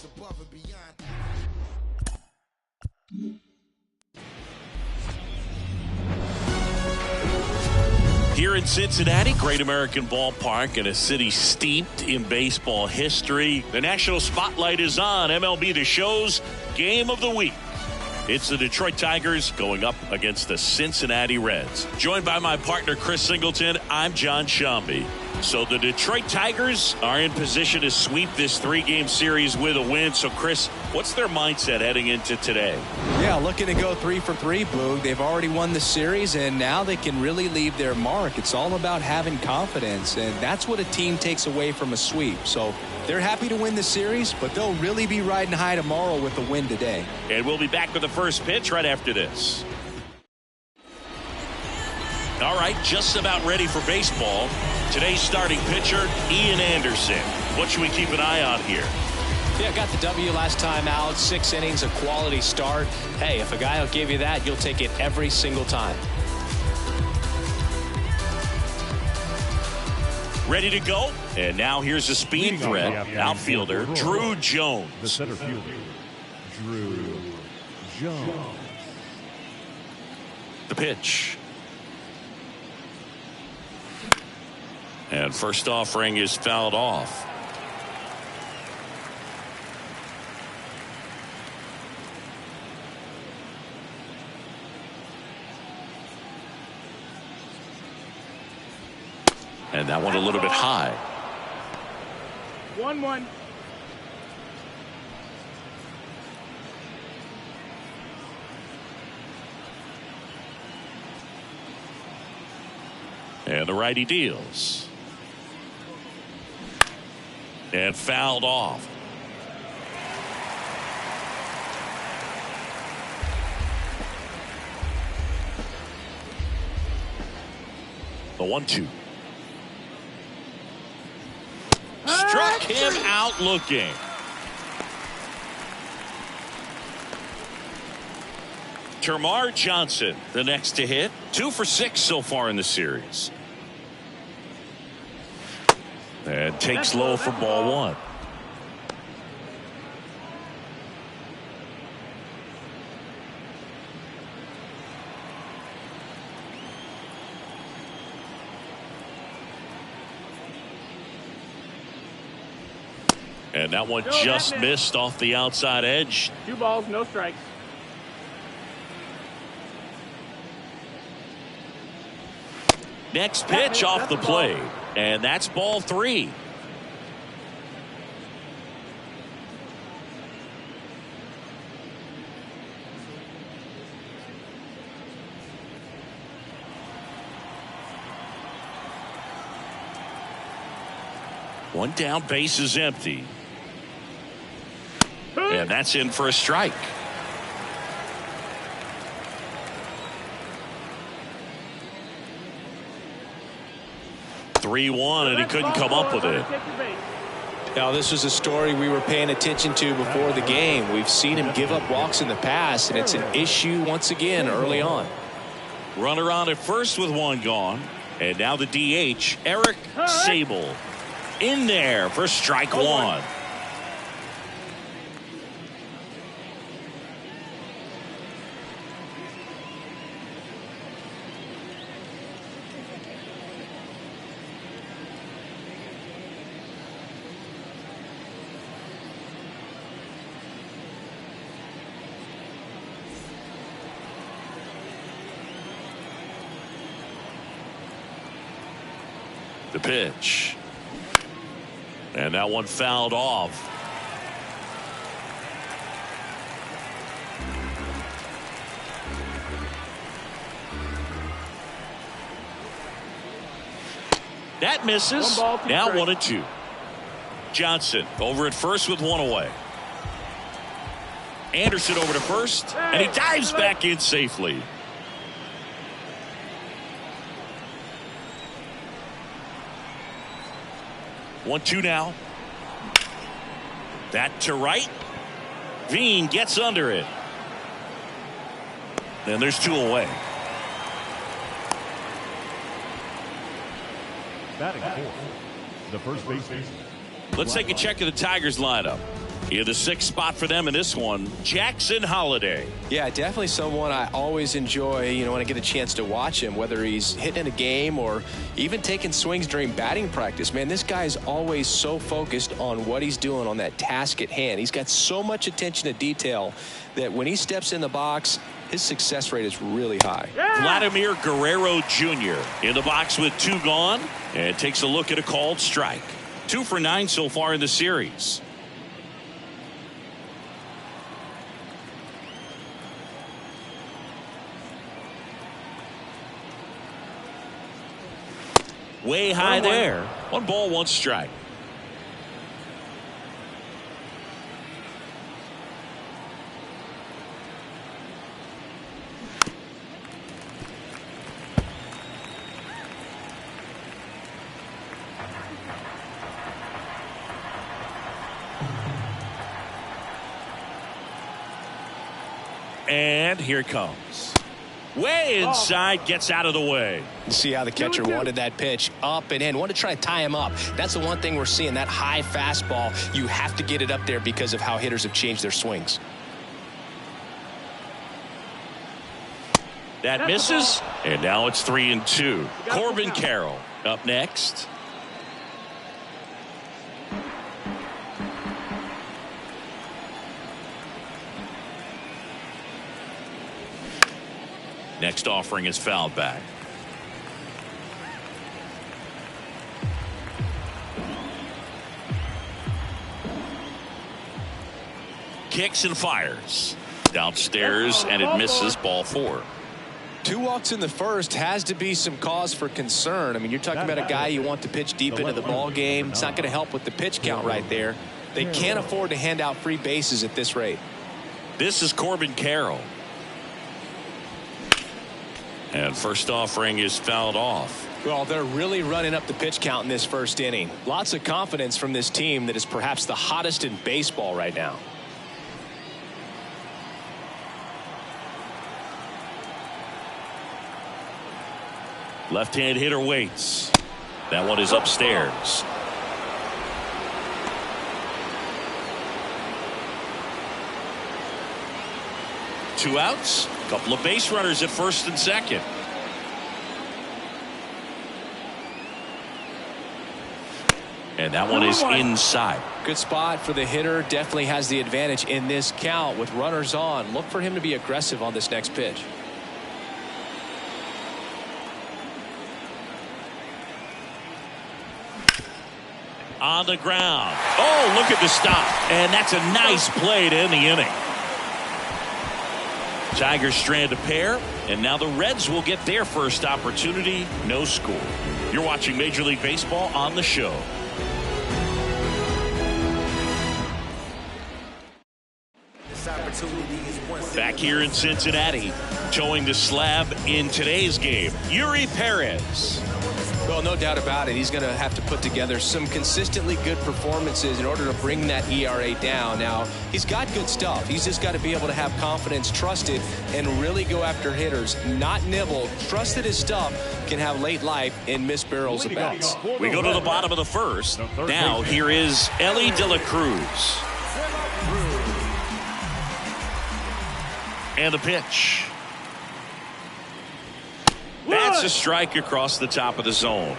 moves above and beyond. Here in Cincinnati, Great American Ballpark, in a city steeped in baseball history, the national spotlight is on MLB The Show's Game of the Week. It's the Detroit Tigers going up against the Cincinnati Reds. Joined by my partner, Chris Singleton, I'm John Shambi. So the Detroit Tigers are in position to sweep this three-game series with a win. So, Chris, what's their mindset heading into today? Yeah, looking to go 3 for 3, Boog. They've already won the series, and now they can really leave their mark. It's all about having confidence, and that's what a team takes away from a sweep. So they're happy to win the series, but they'll really be riding high tomorrow with the win today. And we'll be back with the first pitch right after this. All right, just about ready for baseball. Today's starting pitcher, Ian Anderson. What should we keep an eye on here? Yeah, got the W last time out. 6 innings, a quality start. Hey, if a guy will give you that, you'll take it every single time. Ready to go? And now here's a speed threat. Outfielder, Drew Jones. The center fielder, Drew Jones. The pitch. And first offering is fouled off. And that one a little bit high. 1-1. And the righty deals. And fouled off. The 1-2. Struck him out looking. Termarr Johnson, the next to hit. 2 for 6 so far in the series. And takes low for ball 1. And that one just missed off the outside edge. 2 balls, no strikes. Next pitch off the plate. And that's ball 3. One down, base is empty. And that's in for a strike. And he couldn't come up with it. Now, this was a story we were paying attention to before the game. We've seen him give up walks in the past, and it's an issue once again early on. Runner on at first with 1 gone. And now the DH, Eric Sable, in there for strike 1. The pitch. And that one fouled off. That misses. Now 1-2. Johnson over at first with 1 away. Anderson over to first, and he dives back in safely. One, 2 now. That to right. Veen gets under it. And there's 2 away. Batting 4th, the first baseman. Let's take a check of the Tigers lineup. In the 6th spot for them in this one, Jackson Holiday. Yeah, definitely someone I always enjoy, when I get a chance to watch him, whether he's hitting in a game or even taking swings during batting practice. Man, this guy is always so focused on what he's doing on that task at hand. He's got so much attention to detail that when he steps in the box, his success rate is really high. Vladimir Guerrero Jr. in the box with 2 gone and takes a look at a called strike. 2 for 9 so far in the series. Way high there. 1 ball, 1 strike. And here it comes. Way inside, gets out of the way. See how the catcher wanted that pitch up and in. Want to try to tie him up. That's the one thing we're seeing, that high fastball. You have to get it up there because of how hitters have changed their swings. That misses, and now it's 3-2. Corbin Carroll up next. Next offering is fouled back. Kicks and fires. Downstairs, and it misses, ball 4. 2 walks in the first has to be some cause for concern. I mean, you're talking about a guy you want to pitch deep into the ball game. It's not going to help with the pitch count right there. They can't afford to hand out free bases at this rate. This is Corbin Carroll. And first offering is fouled off. Well, they're really running up the pitch count in this first inning. Lots of confidence from this team that is perhaps the hottest in baseball right now. Left-hand hitter waits. That one is upstairs. Two outs. Couple of base runners at first and second. And that one is inside. Good spot for the hitter. Definitely has the advantage in this count with runners on. Look for him to be aggressive on this next pitch. On the ground. Oh, look at the stop. And that's a nice play to end the inning. Tigers strand a pair, and now the Reds will get their first opportunity. No score. You're watching Major League Baseball on the show. Back here in Cincinnati, towing the slab in today's game, Yuri Perez. Well, no doubt about it. He's going to have to put together some consistently good performances in order to bring that ERA down. Now, he's got good stuff. He's just got to be able to have confidence, trust it, and really go after hitters, not nibble. Trust that his stuff can have late life and miss barrels of bats. We go to the bottom of the first. Now, here is Ellie De La Cruz. And the pitch. That's a strike across the top of the zone.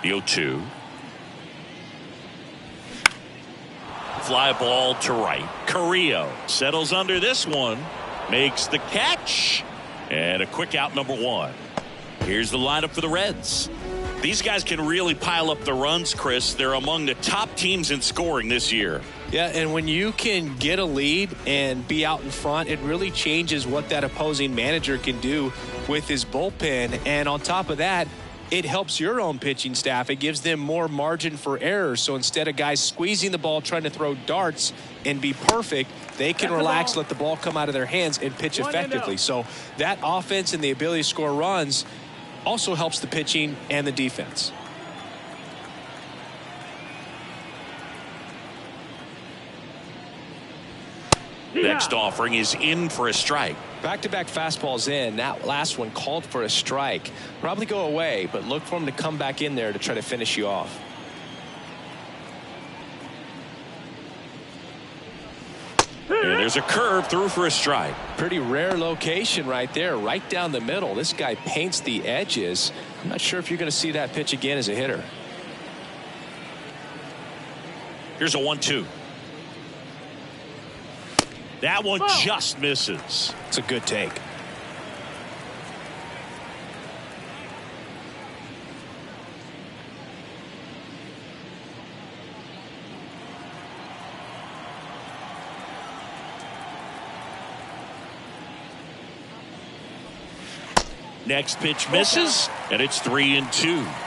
The 0-2. Fly ball to right. Carrillo settles under this one. Makes the catch. And a quick out, number 1. Here's the lineup for the Reds. These guys can really pile up the runs, Chris. They're among the top teams in scoring this year. Yeah, and when you can get a lead and be out in front, it really changes what that opposing manager can do with his bullpen. And on top of that, it helps your own pitching staff. It gives them more margin for error. So instead of guys squeezing the ball, trying to throw darts and be perfect, they can relax, let the ball come out of their hands and pitch effectively. So that offense and the ability to score runs also helps the pitching and the defense. Next offering is in for a strike. Back-to-back fastballs in. That last one called for a strike. Probably go away, but look for him to come back in there to try to finish you off. And there's a curve through for a strike. Pretty rare location right there, right down the middle. This guy paints the edges. I'm not sure if you're going to see that pitch again as a hitter. Here's a 1-2. That one just misses. It's a good take. Next pitch misses, and it's 3-2.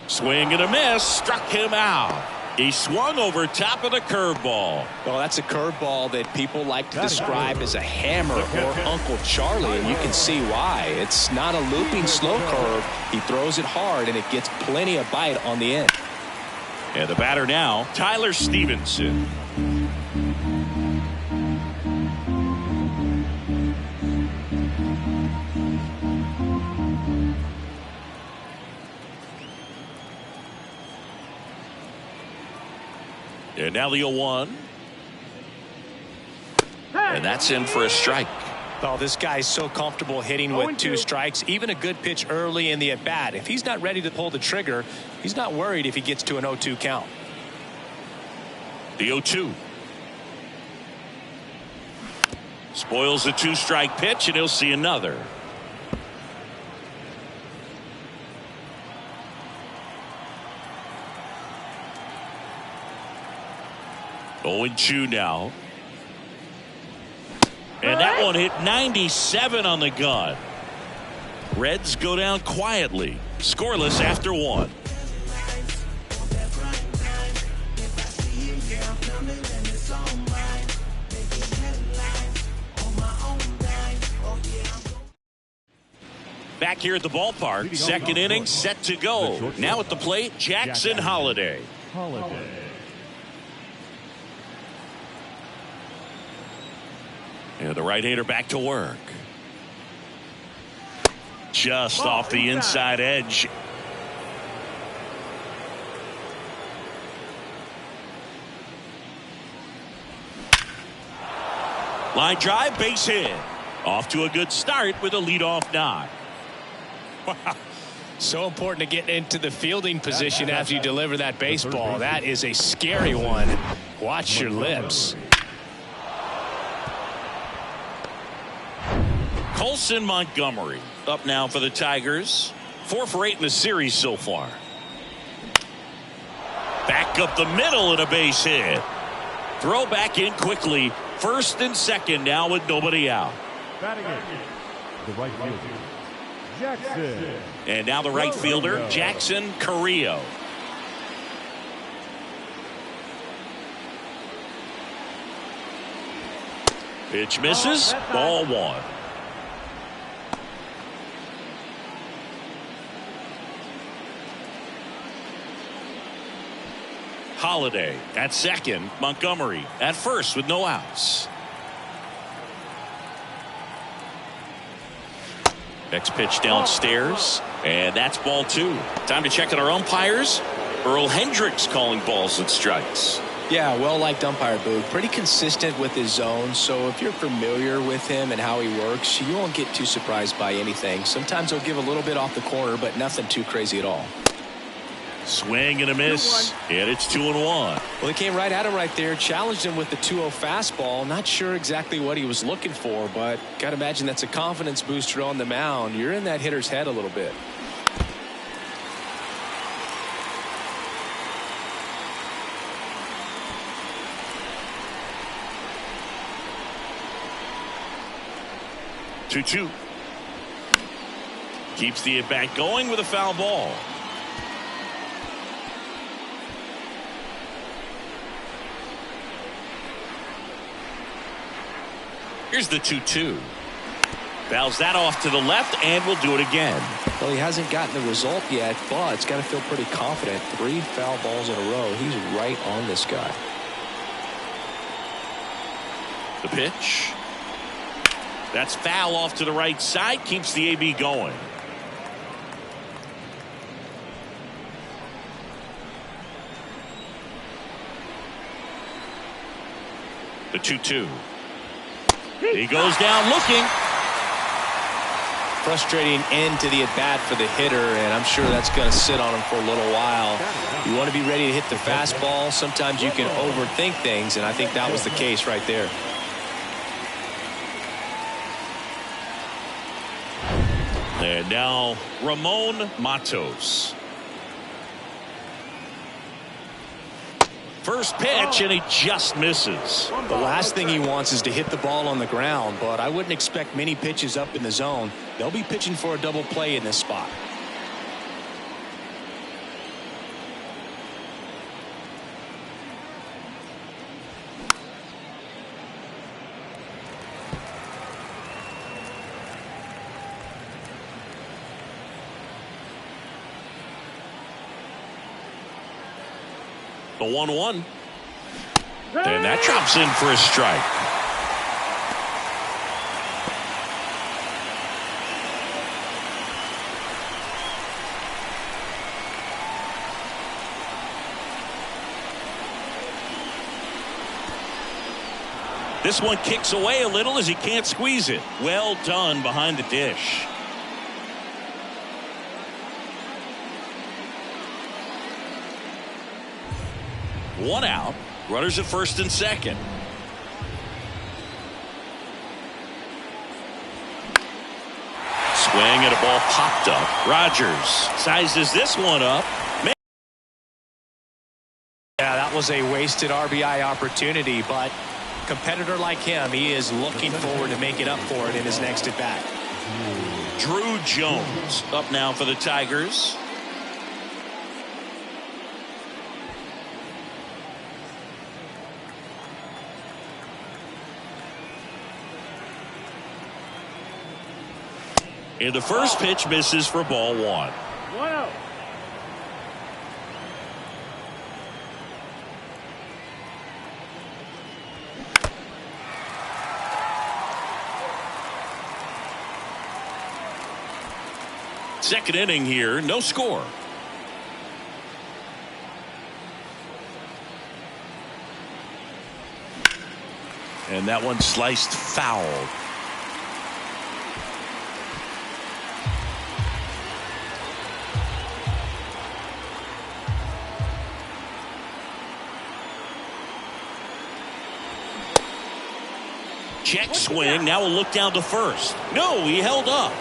Swing and a miss, struck him out. He swung over top of the curveball. Well, that's a curveball that people like to describe as a hammer or Uncle Charlie, and you can see why. It's not a looping slow curve. He throws it hard, and it gets plenty of bite on the end. And the batter now, Tyler Stevenson. And now the 0-1. And that's in for a strike. Oh, this guy's so comfortable hitting with 2 strikes. Even a good pitch early in the at-bat. If he's not ready to pull the trigger, he's not worried if he gets to an 0-2 count. The 0-2. Spoils the 2-strike pitch, and he'll see another. Going 2 now. And that one hit 97 on the gun. Reds go down quietly. Scoreless after 1. Back here at the ballpark. Second inning set to go. Now at the plate, Jackson Holliday. And the right-hander back to work. Just off the inside edge. Line drive, base hit. Off to a good start with a leadoff knock. Wow. So important to get into the fielding position after you deliver that baseball. That is a scary one. Watch your lips. Colson Montgomery up now for the Tigers. 4 for 8 in the series so far. Back up the middle and a base hit. Throw back in quickly. First and second now with nobody out. Batting it, the right fielder, Jackson. And now the right fielder, Jackson Carrillo. Pitch misses. Ball 1. Holliday at second. Montgomery at first with no outs. Next pitch downstairs, and that's ball 2. Time to check on our umpires. Earl Hendricks calling balls and strikes. Yeah, well-liked umpire, Boog. Pretty consistent with his zone, so if you're familiar with him and how he works, you won't get too surprised by anything. Sometimes he'll give a little bit off the corner, but nothing too crazy at all. Swing and a miss, and it's 2-1. Well, he came right at him right there, challenged him with the 2-0 fastball. Not sure exactly what he was looking for, but got to imagine that's a confidence booster on the mound. You're in that hitter's head a little bit. 2-2. Keeps the at-bat going with a foul ball. Here's the 2-2. Fouls that off to the left and will do it again. Well, he hasn't gotten the result yet, but it's got to feel pretty confident. 3 foul balls in a row. He's right on this guy. The pitch. That's foul off to the right side. Keeps the AB going. The 2-2. He goes down looking. Frustrating end to the at-bat for the hitter, and I'm sure that's going to sit on him for a little while. You want to be ready to hit the fastball. Sometimes you can overthink things, and I think that was the case right there. And now Ramon Matos. First pitch, and he just misses. The last thing he wants is to hit the ball on the ground, but I wouldn't expect many pitches up in the zone. They'll be pitching for a double play in this spot. The 1-1. And that drops in for a strike. This one kicks away a little as he can't squeeze it. Well done behind the dish. One out. Runners at first and second. Swing and a ball popped up. Rogers sizes this one up. Yeah, that was a wasted RBI opportunity, but a competitor like him, he is looking forward to making up for it in his next at bat. Drew Jones up now for the Tigers. And the first pitch misses for ball 1. Wow. Second inning here, no score. And that one sliced foul. Check swing. Now we'll look down to first. No, he held up.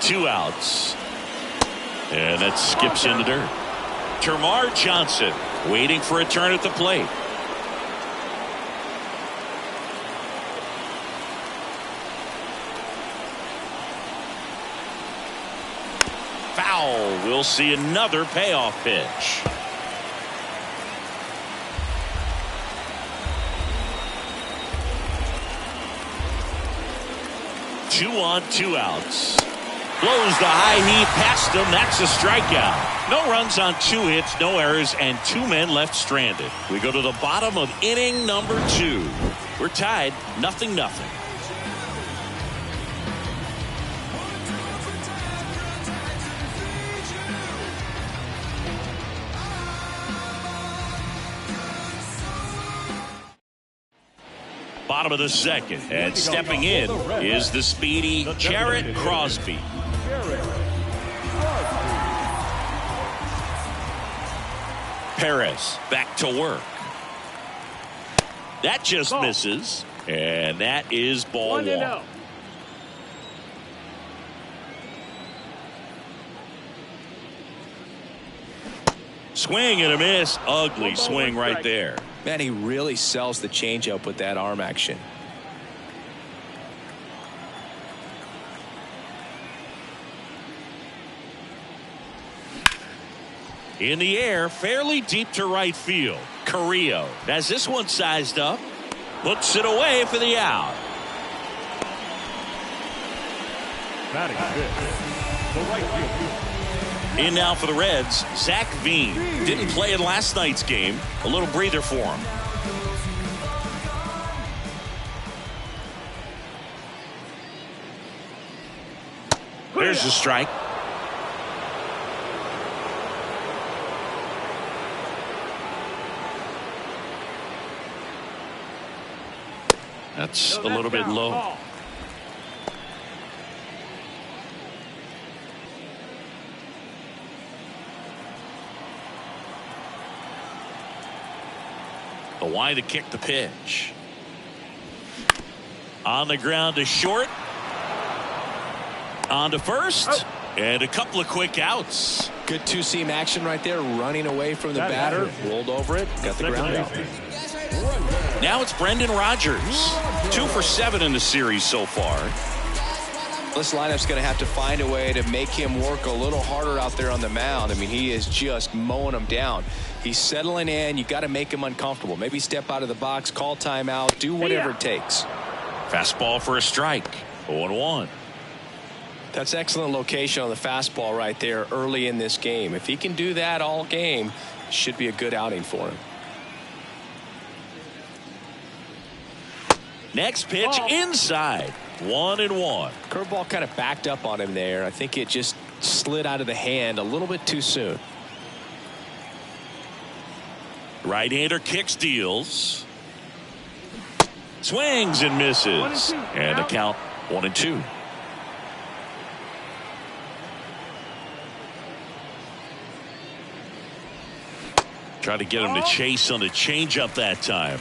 Two outs. And that skips in the dirt. Termarr Johnson waiting for a turn at the plate. Foul. We'll see another payoff pitch. Two on, two outs. Blows the high heat past him. That's a strikeout. No runs on 2 hits, no errors, and 2 men left stranded. We go to the bottom of inning number 2. We're tied 0-0. Bottom of the second, and stepping in is the speedy Jarrett Crosby. Perez back to work. That just misses, and that is ball 1. Swing and a miss. Ugly swing right there. Man, he really sells the changeup with that arm action. In the air, fairly deep to right field. Carrillo has this one sized up. Hooks it away for the out. Batting fifth, the right fielder. In now for the Reds, Zach Veen. Didn't play in last night's game. A little breather for him. There's the strike. That's a little bit low. The wide to kick the pitch. On the ground to short. On to first. And a couple of quick outs. Good two-seam action right there, running away from the batter. Rolled over it, got the ground out. Now it's Brendan Rodgers. 2 for 7 in the series so far. This lineup's going to have to find a way to make him work a little harder out there on the mound. I mean, he is just mowing them down. He's settling in. You got to make him uncomfortable. Maybe step out of the box, call timeout, do whatever it takes. Fastball for a strike. 0-1. That's excellent location on the fastball right there early in this game. If he can do that all game, it should be a good outing for him. Next pitch inside. 1-1. Curveball kind of backed up on him there. I think it just slid out of the hand a little bit too soon. Right-hander kicks, deals. Swings and misses. And the count 1-2. Try to get him to chase on the changeup that time.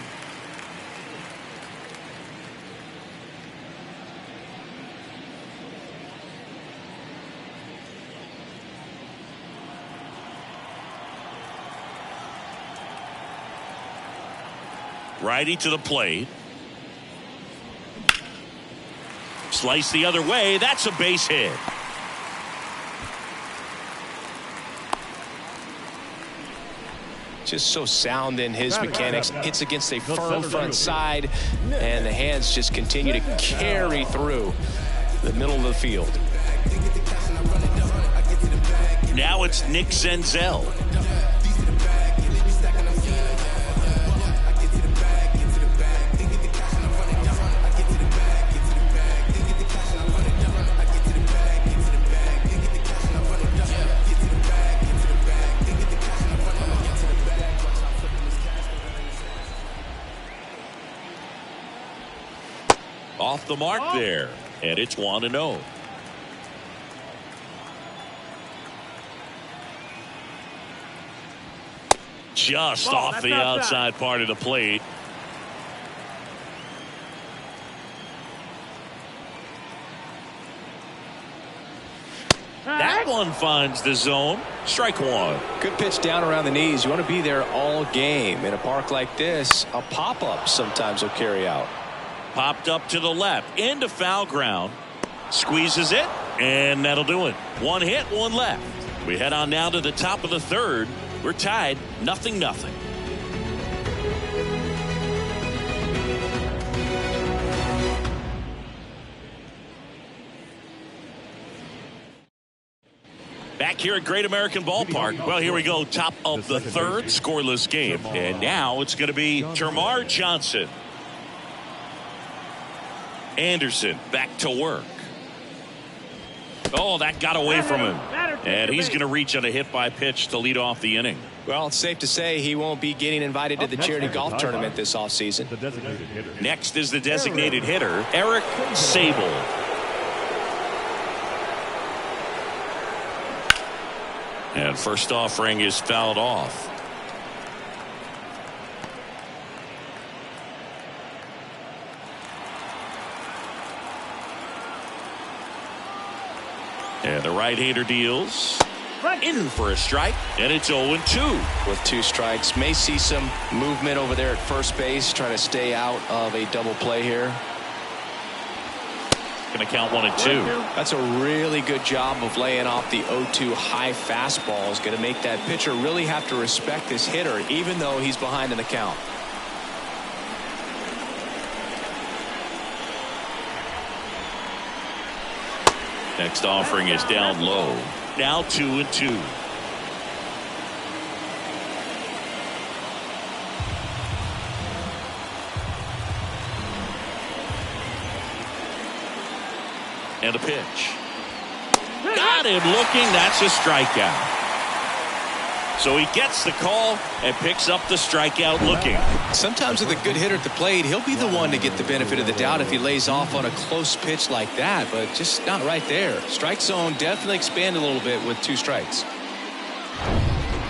Righty to the plate. Slice the other way. That's a base hit. Just so sound in his mechanics. Hits against a firm front side, and the hands just continue to carry through the middle of the field. Now it's Nick Senzel. Off the mark there, and it's 1-0. Just off the outside part of the plate. That one finds the zone. Strike one. Good pitch down around the knees. You want to be there all game. In a park like this, a pop-up sometimes will carry out. Popped up to the left into foul ground. Squeezes it, and that'll do it. One hit, one left. We head on now to the top of the third. We're tied 0-0. Back here at Great American Ballpark. Well, here we go. Top of the third, scoreless game. And now it's going to be Termarr Johnson. Anderson back to work. Oh, that got away from him. And he's going to reach on a hit by pitch to lead off the inning. Well, it's safe to say he won't be getting invited to the charity golf tournament this offseason. Next is the designated hitter, Eric Sable. And first offering is fouled off. And the right-hander deals. in for a strike, and it's 0-2. With 2 strikes, may see some movement over there at first base, trying to stay out of a double play here. Going to count 1-2. That's a really good job of laying off the 0-2 high fastball. Is going to make that pitcher really have to respect this hitter, even though he's behind in the count. Next offering is down low. Now 2-2. And a pitch. Got him looking. That's a strikeout. So he gets the call and picks up the strikeout looking. Sometimes with a good hitter at the plate, he'll be the one to get the benefit of the doubt if he lays off on a close pitch like that, but just not right there. Strike zone definitely expand a little bit with 2 strikes.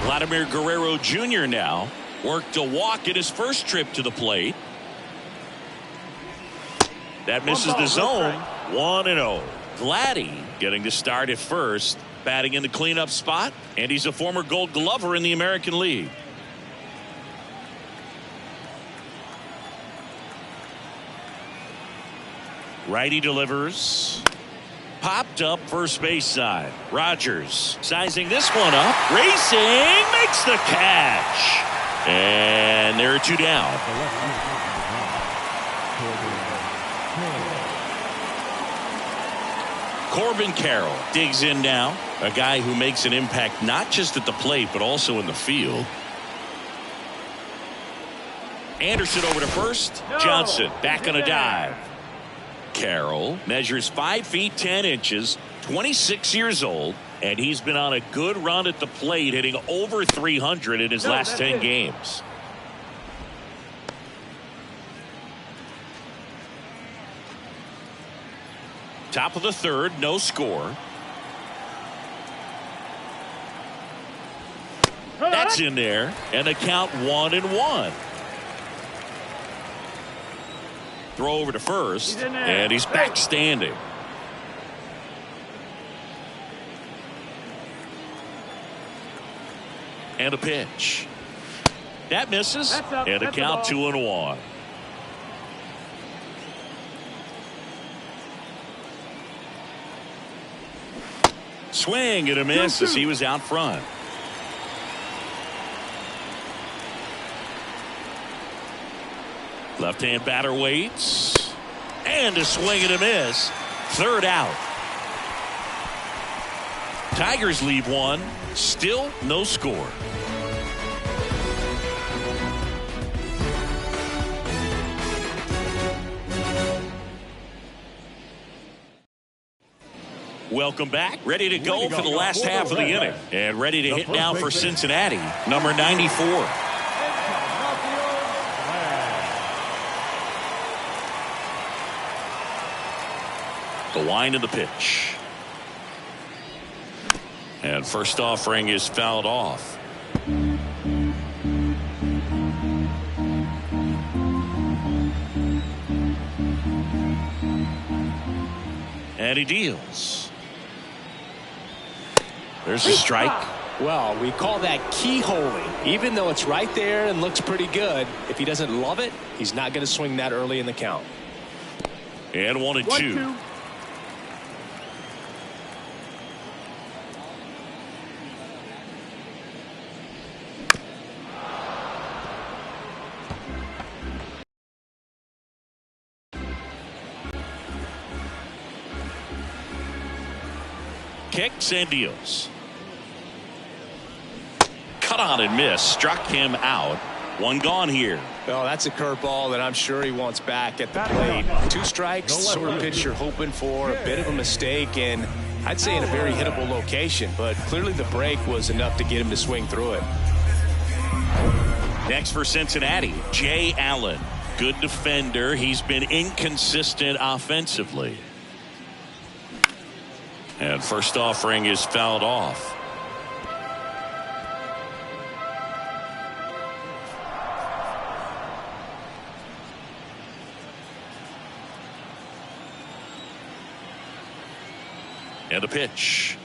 Vladimir Guerrero Jr. now worked a walk in his first trip to the plate. That misses the zone. 1-0. Vladdy getting to start at first, batting in the cleanup spot, and he's a former Gold Glover in the American League. Righty delivers. Popped up first base side. Rogers sizing this one up. Racing, makes the catch. And there are 2 down. Corbin Carroll digs in now. A guy who makes an impact not just at the plate but also in the field. Anderson over to first. Johnson back on a dive. Carroll measures 5 feet 10 inches, 26 years old, and he's been on a good run at the plate, hitting over 300 in his last 10 games. Top of the third, no score. That's in there, and the count 1-1. Throw over to first, and he's back standing. And a pitch. That misses, and a count 2-1. Swing and a miss as he was out front. Left-hand batter waits. And a swing and a miss. Third out. Tigers leave 1. Still no score. Welcome back. Ready to go for the last half of the inning. And ready to hit now for Cincinnati, number 94. The wind of the pitch. And first offering is fouled off. And he deals. There's a strike. Well, we call that keyholing. Even though it's right there and looks pretty good, if he doesn't love it, he's not going to swing that early in the count. And 1-2. Kicks and deals. Cut on and miss. Struck him out. 1 gone here. Well, that's a curveball that I'm sure he wants back at the plate. 2 strikes, sort of pitch you're hoping for. A bit of a mistake, and I'd say in a very hittable location. But clearly the break was enough to get him to swing through it. Next for Cincinnati, Jay Allen. Good defender. He's been inconsistent offensively. And first offering is fouled off. And a pitch.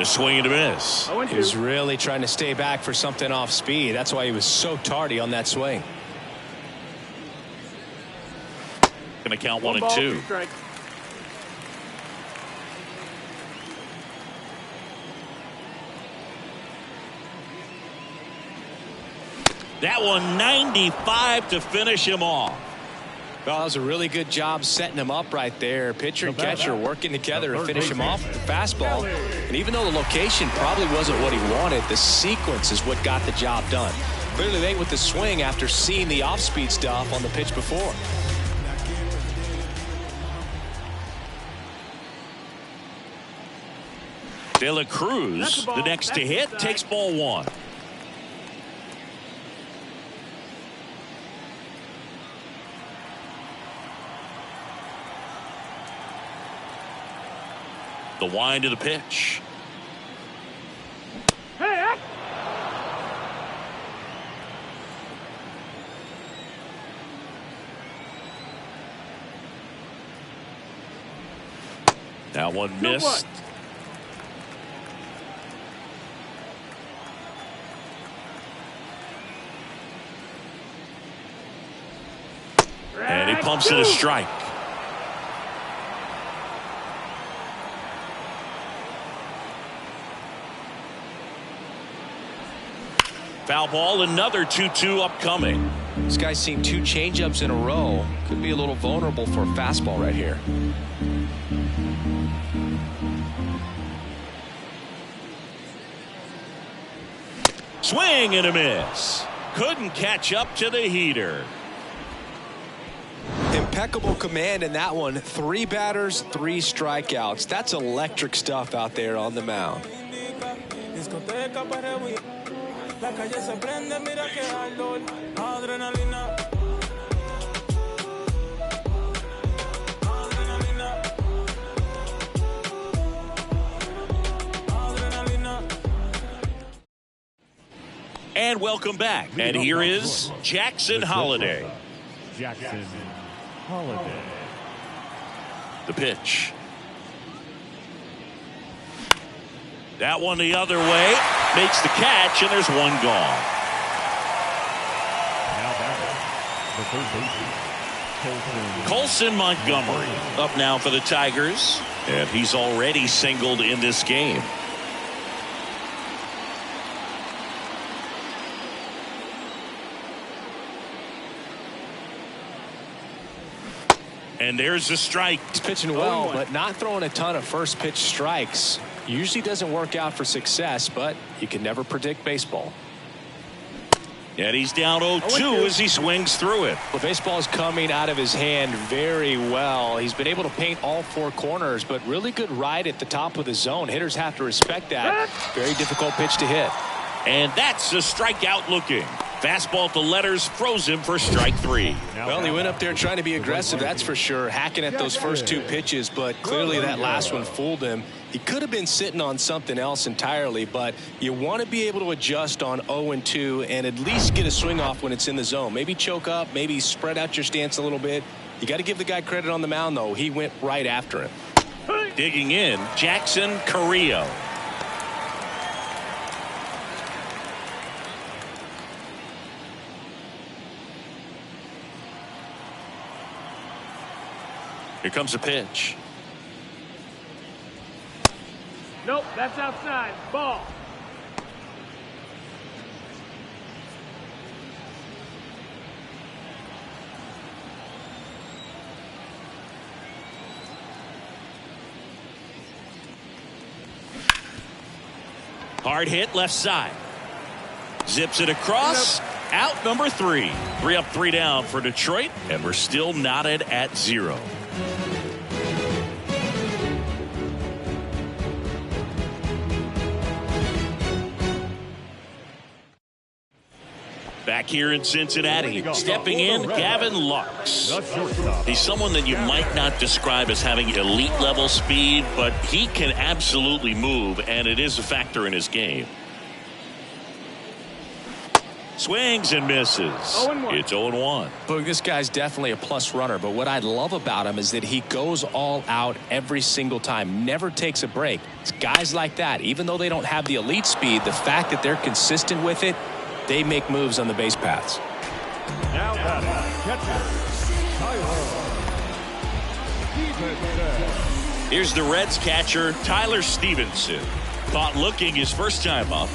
a swing and a miss. He was really trying to stay back for something off speed. That's why he was so tardy on that swing. Going to count 1-2. That one 95 to finish him off. Well, that was a really good job setting him up right there. Pitcher and catcher working together to finish him off with the fastball. And even though the location probably wasn't what he wanted, the sequence is what got the job done. Clearly late with the swing after seeing the off-speed stuff on the pitch before. De La Cruz, the next to hit, takes ball one. The wind of the pitch. Hey, That one missed. And he pumps it a strike. Foul ball, another 2-2 upcoming. This guy's seen 2 changeups in a row. Could be a little vulnerable for a fastball right here. Swing and a miss. Couldn't catch up to the heater. Impeccable command in that one. 3 batters, 3 strikeouts. That's electric stuff out there on the mound. La calle se prende, mira que calor, adrenalina. And welcome back. And here is Jackson Holliday. Jackson Holliday. The pitch. That one the other way. Makes the catch, and there's one gone. Now batting, the third baseman, Colson Montgomery up now for the Tigers. And he's already singled in this game. And there's the strike. He's pitching well, but not throwing a ton of first pitch strikes. Usually doesn't work out for success, but you can never predict baseball. And he's down 0-2 as he swings through it. The baseball is coming out of his hand very well. He's been able to paint all 4 corners, but really good ride at the top of the zone. Hitters have to respect that. Very difficult pitch to hit. And that's a strikeout looking. Fastball to letters froze him for strike 3. Well, he went up there trying to be aggressive, that's for sure, hacking at those first 2 pitches, but clearly that last one fooled him. He could have been sitting on something else entirely, but you want to be able to adjust on 0-2 and at least get a swing off when it's in the zone. Maybe choke up, maybe spread out your stance a little bit. You got to give the guy credit on the mound, though. He went right after him. Digging in, Jackson Carrillo. Here comes a pitch. nope, that's outside. Ball. Hard hit left side. Zips it across. Out number 3. 3 up, 3 down for Detroit. And we're still knotted at 0. Back here in Cincinnati, stepping in, Gavin Lux. the shortstop. He's someone that you might not describe as having elite level speed, but he can absolutely move, and it is a factor in his game. Swings and misses. 0-1. It's 0-1. Boog, this guy's definitely a plus runner, but what I love about him is that he goes all out every single time, never takes a break. It's guys like that, even though they don't have the elite speed, the fact that they're consistent with it, they make moves on the base paths. Now catcher, Here's the Reds catcher, Tyler Stevenson. Caught looking his first time up.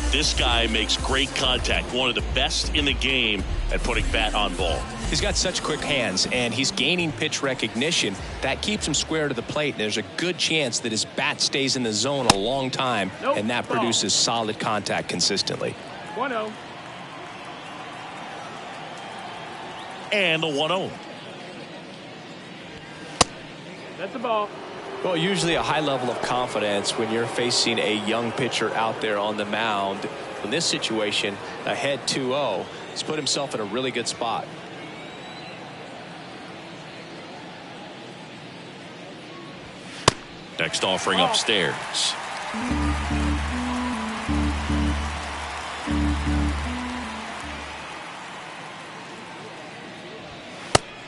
This guy makes great contact. One of the best in the game at putting bat on ball. He's got such quick hands, and he's gaining pitch recognition. That keeps him square to the plate, and there's a good chance that his bat stays in the zone a long time, and that produces solid contact consistently. 1-0. And the 1-0. That's a ball. Well, usually a high level of confidence when you're facing a young pitcher out there on the mound. In this situation, ahead 2-0, he's put himself in a really good spot. Next offering upstairs.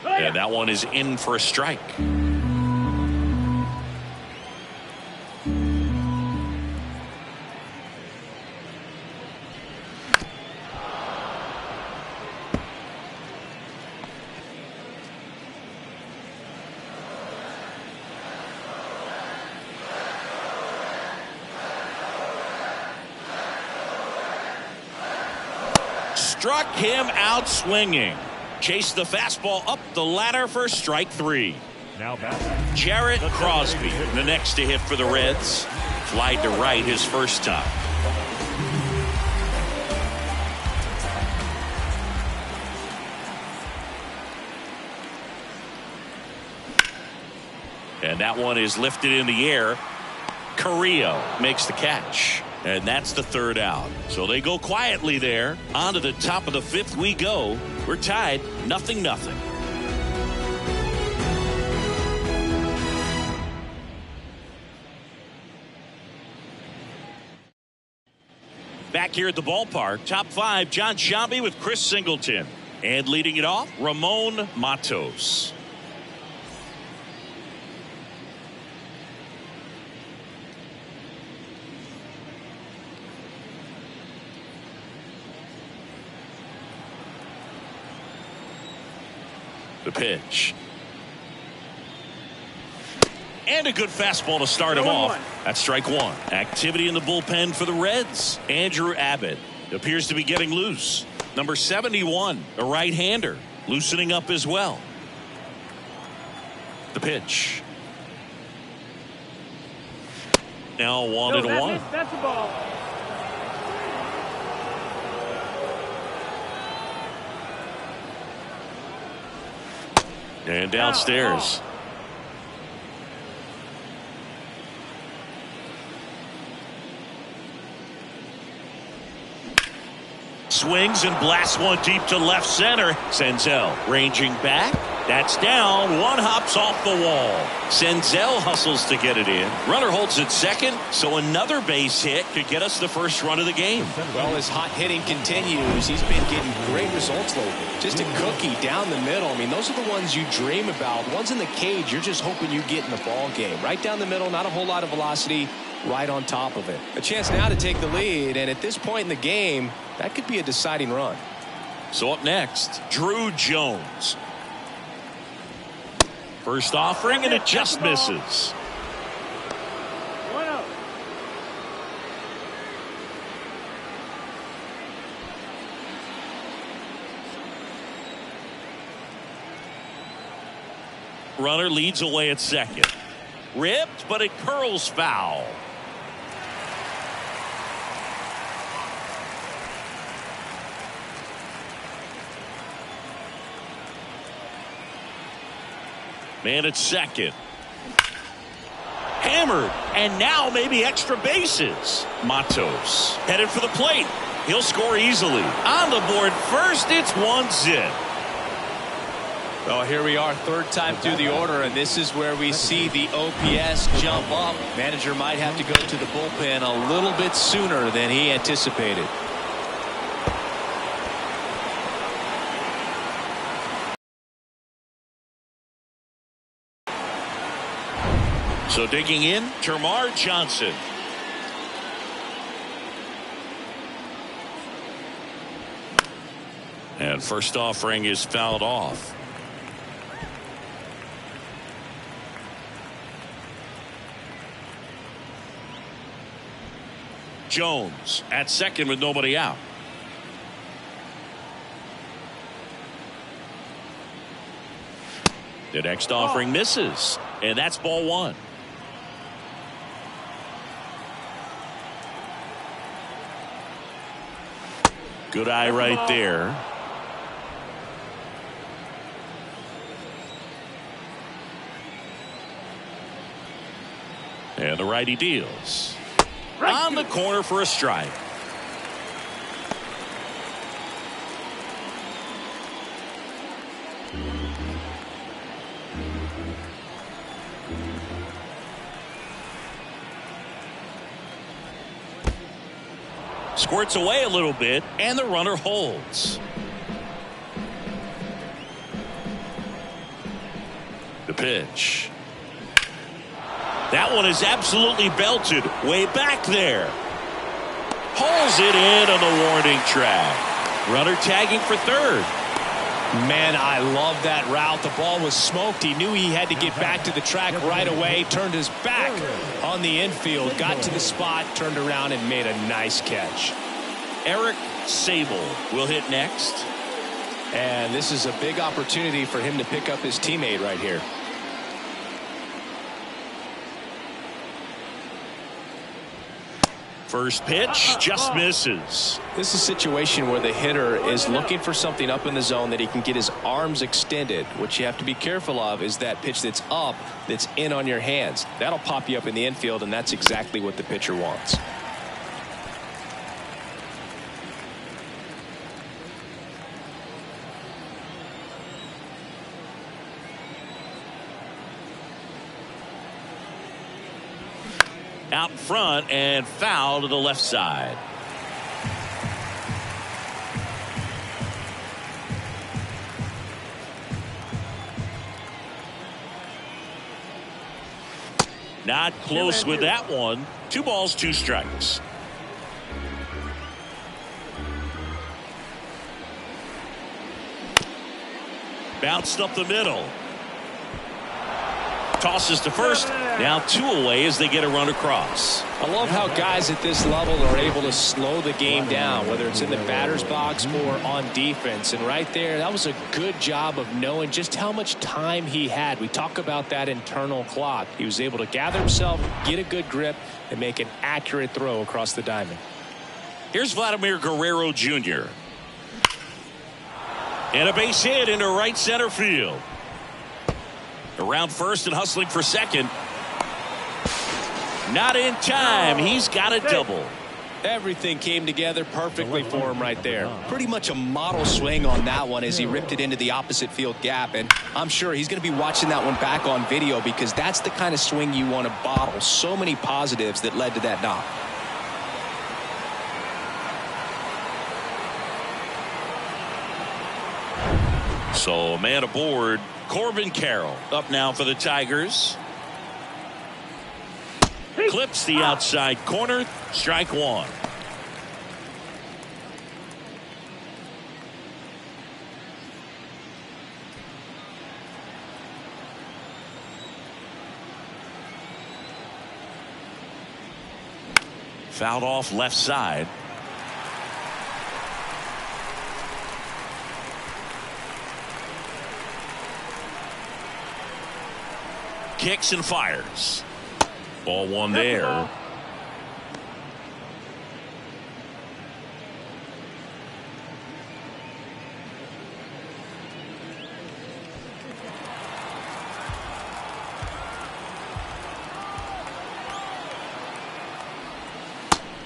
And that one is in for a strike. Struck him out swinging. Chased the fastball up the ladder for strike 3. Now back. Jarrett Crosby, the next to hit for the Reds. Flied to right his first time. And that one is lifted in the air. Carrillo makes the catch. And that's the third out. So they go quietly there. On to the top of the 5th we go. We're tied 0-0. Back here at the ballpark, top 5, John Shambi with Chris Singleton. And leading it off, Ramon Matos. The pitch. And a good fastball to start him off. That's strike 1. Activity in the bullpen for the Reds. Andrew Abbott appears to be getting loose. Number 71, a right-hander, loosening up as well. The pitch. Now 1-1. That's a ball. And downstairs. Swings and blasts one deep to left center. Senzel ranging back. That's down. One hops off the wall. Senzel hustles to get it in. Runner holds at second, so another base hit could get us the first run of the game. Well, his hot hitting continues. He's been getting great results lately. Just a cookie down the middle. I mean, those are the ones you dream about. Ones in the cage, you're just hoping you get in the ball game. Right down the middle, not a whole lot of velocity, right on top of it. A chance now to take the lead, and at this point in the game, that could be a deciding run. So up next, Drew Jones. First offering, and it just misses. 1-0. Runner leads away at second. Ripped, but it curls foul. Man at second. Hammered, and now maybe extra bases. Matos headed for the plate. He'll score easily. On the board first, it's 1-0. Well, here we are, third time through the order, and this is where we see the OPS jump up. Manager might have to go to the bullpen a little bit sooner than he anticipated. So digging in, Termarr Johnson. And first offering is fouled off. Jones at second with nobody out. The next offering misses, and that's ball one. Good eye right there. And the righty deals. On the corner for a strike. Squirts away a little bit, and the runner holds. The pitch. That one is absolutely belted way back there. Pulls it in on the warning track. Runner tagging for third. Man, I love that route. The ball was smoked. He knew he had to get back to the track right away. Turned his back on the infield. Got to the spot, turned around, and made a nice catch. Eric Sable will hit next. And this is a big opportunity for him to pick up his teammate right here. First pitch just misses. This is a situation where the hitter is looking for something up in the zone that he can get his arms extended. What you have to be careful of is that pitch that's up, that's in on your hands. That'll pop you up in the infield, and that's exactly what the pitcher wants. Out front and foul to the left side. Not close with that one. 2 balls, 2 strikes. Bounced up the middle. Tosses to first. Now 2 away as they get a run across. I love how guys at this level are able to slow the game down, whether it's in the batter's box or on defense. And right there, that was a good job of knowing just how much time he had. We talk about that internal clock. He was able to gather himself, get a good grip, and make an accurate throw across the diamond. Here's Vladimir Guerrero Jr. And a base hit into right center field. Around first and hustling for second. Not in time. He's got a double. Everything came together perfectly for him right there. Pretty much a model swing on that one as he ripped it into the opposite field gap. And I'm sure he's going to be watching that one back on video because that's the kind of swing you want to bottle. So many positives that led to that knock. So a man aboard. Corbin Carroll up now for the Tigers. Clips the outside corner. Strike 1. Fouled off left side. Kicks and fires. Ball 1 there.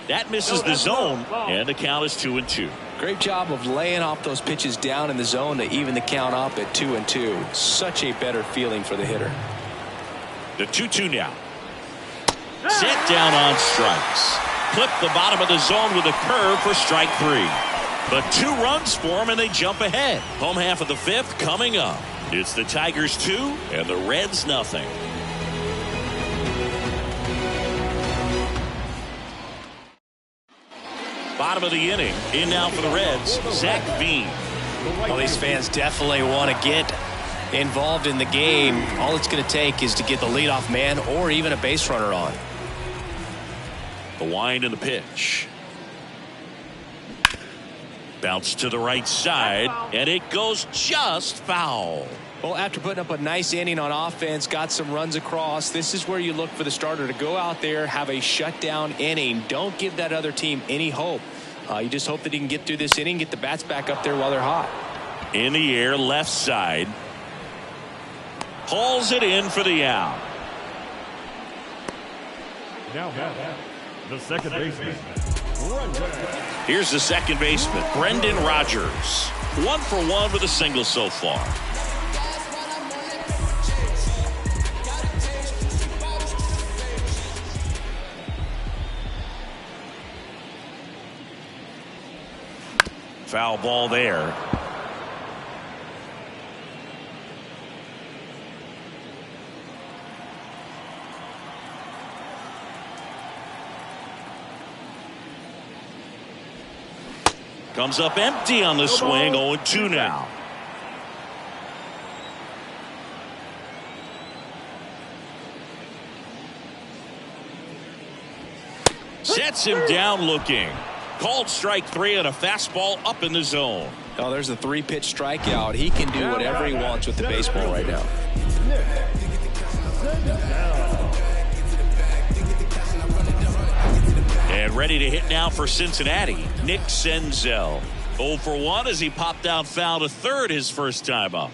That misses the zone, and the count is 2-2. Great job of laying off those pitches down in the zone to even the count up at 2-2. Such a better feeling for the hitter. The 2-2 now. Set down on strikes. Clip the bottom of the zone with a curve for strike 3. But 2 runs for them, and they jump ahead. Home half of the 5th coming up. It's the Tigers 2 and the Reds nothing. Bottom of the inning. In now for the Reds, Zach Veen. Well, these fans definitely want to get involved in the game. All it's going to take is to get the leadoff man or even a base runner on. The wind and the pitch. Bounce to the right side, and it goes just foul. Well, after putting up a nice inning on offense, got some runs across, this is where you look for the starter to go out there, have a shutdown inning. Don't give that other team any hope. You just hope that he can get through this inning, get the bats back up there while they're hot. In the air, left side. Hauls it in for the out. Now the second baseman. Here's the second baseman, Brendan Rodgers. 1 for 1 with a single so far. Foul ball there. Comes up empty on the swing. 0-2 now. Sets him down looking. Called strike 3 and a fastball up in the zone. Oh, there's a 3-pitch strikeout. He can do whatever he wants with the baseball right now. And ready to hit now for Cincinnati, Nick Senzel. 0 for 1 as he popped out foul to third his first time up.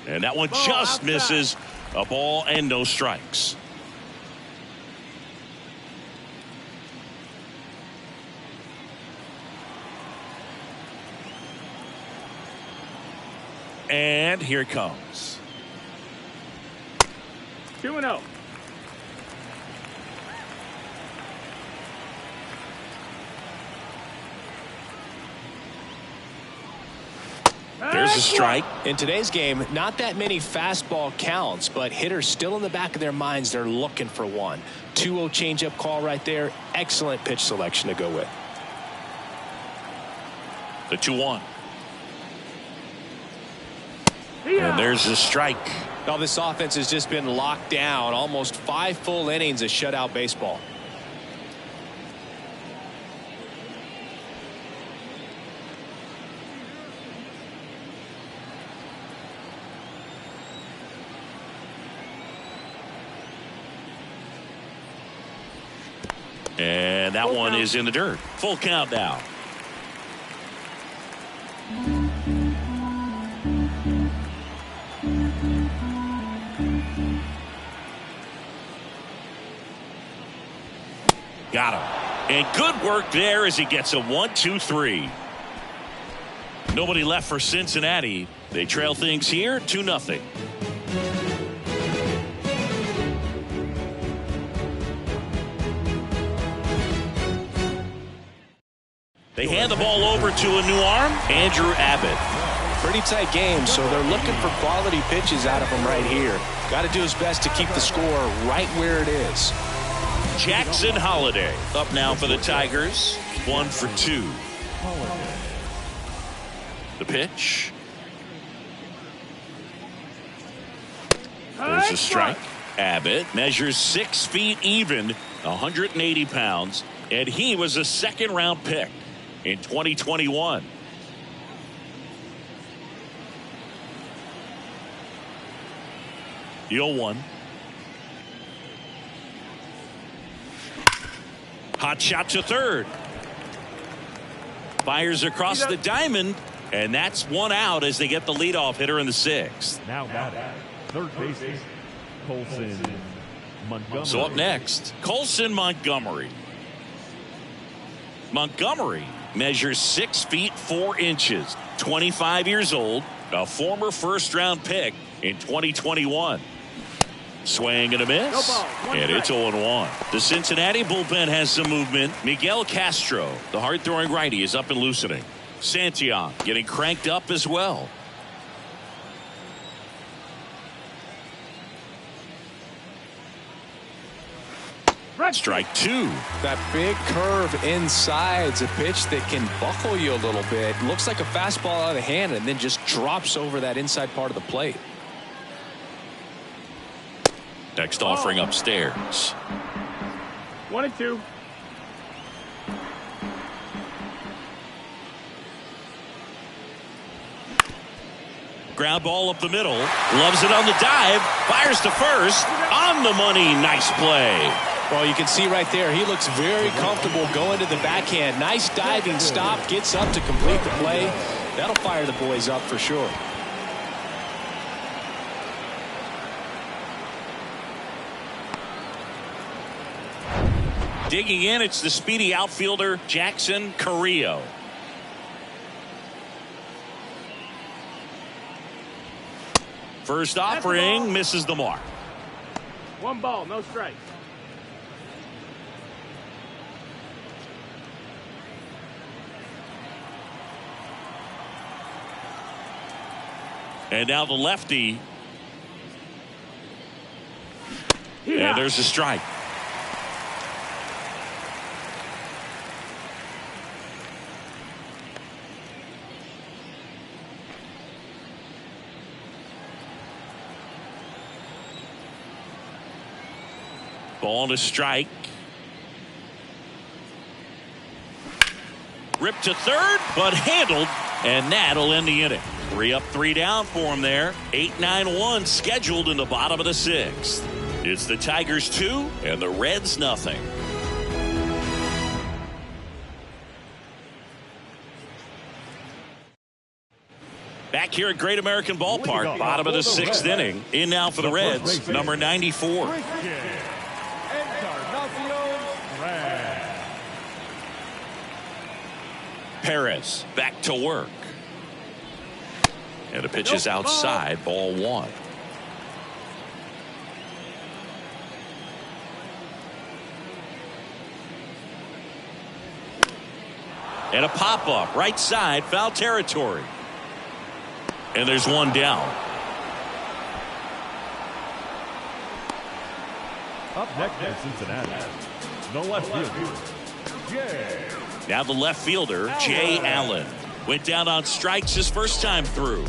And that one just misses. A ball and no strikes. And here it comes. 2-0. There's a strike. In today's game, not that many fastball counts, but hitters still in the back of their minds, they're looking for one. 2-0 changeup call right there. Excellent pitch selection to go with. The 2-1. And there's a strike. Now this offense has just been locked down. Almost 5 full innings of shutout baseball. And that one is in the dirt. Full count now. Got him. And good work there as he gets a 1-2-3. Nobody left for Cincinnati. They trail things here 2-0. They hand the ball over to a new arm, Andrew Abbott. Pretty tight game, so they're looking for quality pitches out of him right here. Got to do his best to keep the score right where it is. Jackson Holliday up now for the Tigers. 1 for 2. The pitch. There's a strike. Abbott measures 6 feet even, 180 pounds, and he was a second-round pick in 2021. The 0-1. Hot shot to third. Fires across the diamond, and that's 1 out as they get the leadoff hitter in the 6th. Now batting, third baseman, Colson Montgomery. So up next, Colson Montgomery. Montgomery measures 6 feet 4 inches, 25 years old, a former first-round pick in 2021. Swing and a miss, and it's 0-1. The Cincinnati bullpen has some movement. Miguel Castro, the hard-throwing righty, is up and loosening. Santillan getting cranked up as well. Strike two. That big curve inside's a pitch that can buckle you a little bit. Looks like a fastball out of the hand and then just drops over that inside part of the plate. Next offering upstairs. 1-2. Ground ball up the middle. Loves it on the dive. Fires to first. On the money. Nice play. Well, you can see right there, he looks very comfortable going to the backhand. Nice diving stop. Gets up to complete the play. That'll fire the boys up for sure. Digging in, it's the speedy outfielder, Jackson Carrillo. First offering misses the mark. 1 ball, no strikes. And now the lefty. And there's a strike. Ball to strike. Ripped to third, but handled, and that'll end the inning. 3 up, 3 down for him there. 8-9-1 scheduled in the bottom of the 6th. It's the Tigers 2 and the Reds nothing. Back here at Great American Ballpark, bottom of the 6th inning. In now for the Reds, number 94. Perez back to work. And the pitch is outside, ball 1. And a pop-up, right side, foul territory. And there's 1 down. Up next in Cincinnati, the left fielder, Jay. Now the left fielder, Jay Allen. Went down on strikes his first time through.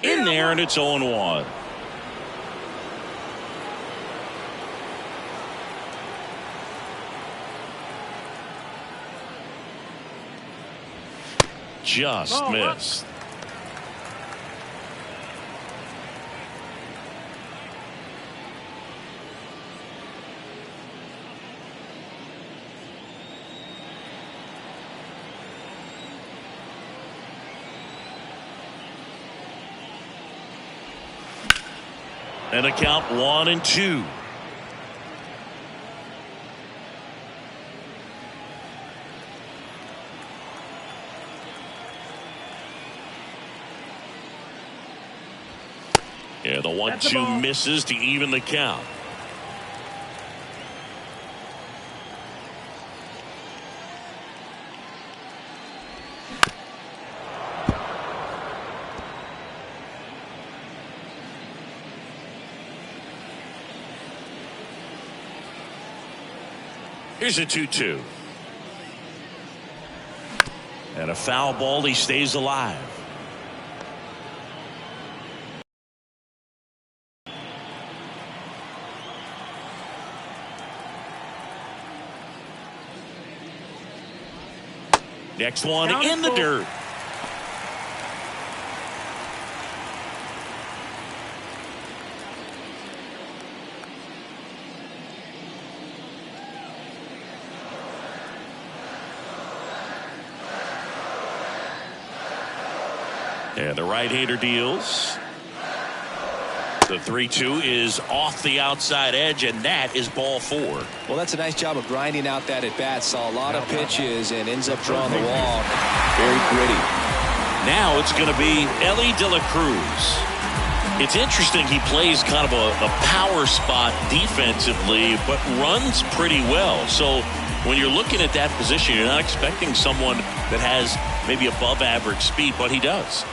In there, and it's 0-1. Just missed. And a count 1-2. Yeah, the 1-2 misses to even the count. Here's a 2-2. And a foul ball. He stays alive. Next one in the dirt. And the right-hander deals. The 3-2 is off the outside edge, and that is ball 4. Well, that's a nice job of grinding out that at-bat. Saw a lot of pitches and ends up drawing the walk. Very gritty. Now it's going to be Ellie De La Cruz. It's interesting, he plays kind of a power spot defensively, but runs pretty well. So when you're looking at that position, you're not expecting someone that has maybe above average speed, but he does.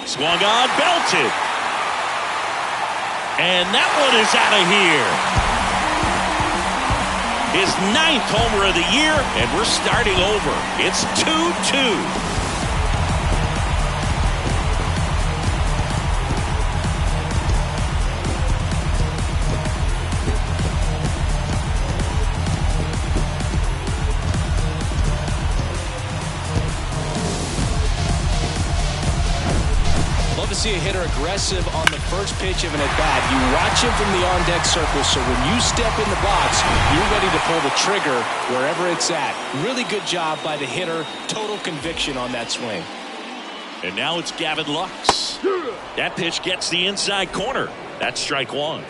Swung on, belted. And that one is out of here. His 9th homer of the year, and we're starting over. It's 2-2. See a hitter aggressive on the first pitch of an at-bat. You watch him from the on-deck circle, so when you step in the box, you're ready to pull the trigger wherever it's at. Really good job by the hitter. Total conviction on that swing. And now it's Gavin Lux. That pitch gets the inside corner. That's strike one.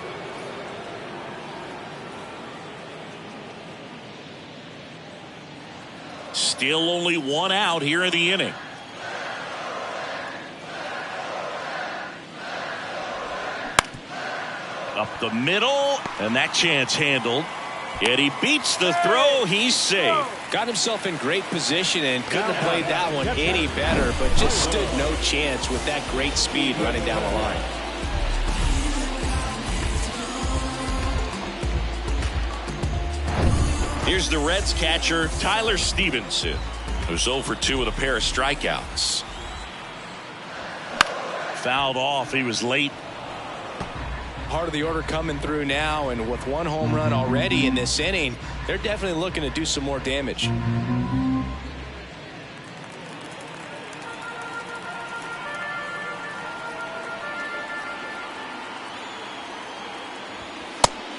Still only one out here in the inning. Up the middle, and that chance handled. Yet he beats the throw. He's safe. Got himself in great position and couldn't have played that one any better, but just stood no chance with that great speed running down the line. Here's the Reds catcher, Tyler Stevenson, who's 0 for 2 with a pair of strikeouts. Fouled off. He was late. Part of the order coming through now, and with one home run already in this inning, they're definitely looking to do some more damage.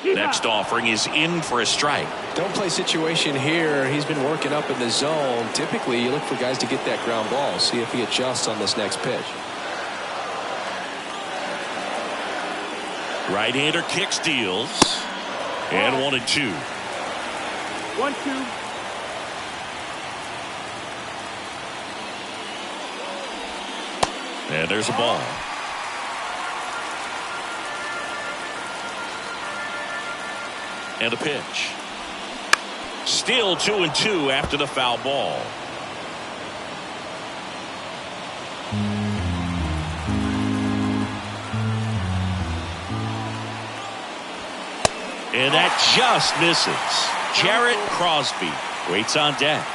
Next offering is in for a strike. Don't play situation here. He's been working up in the zone. Typically, you look for guys to get that ground ball. See if he adjusts on this next pitch. Right-hander kick steals. And 1-2. 1-2. And there's a ball. And a pitch. Still 2-2 after the foul ball. And that just misses. Jarrett Crosby waits on deck.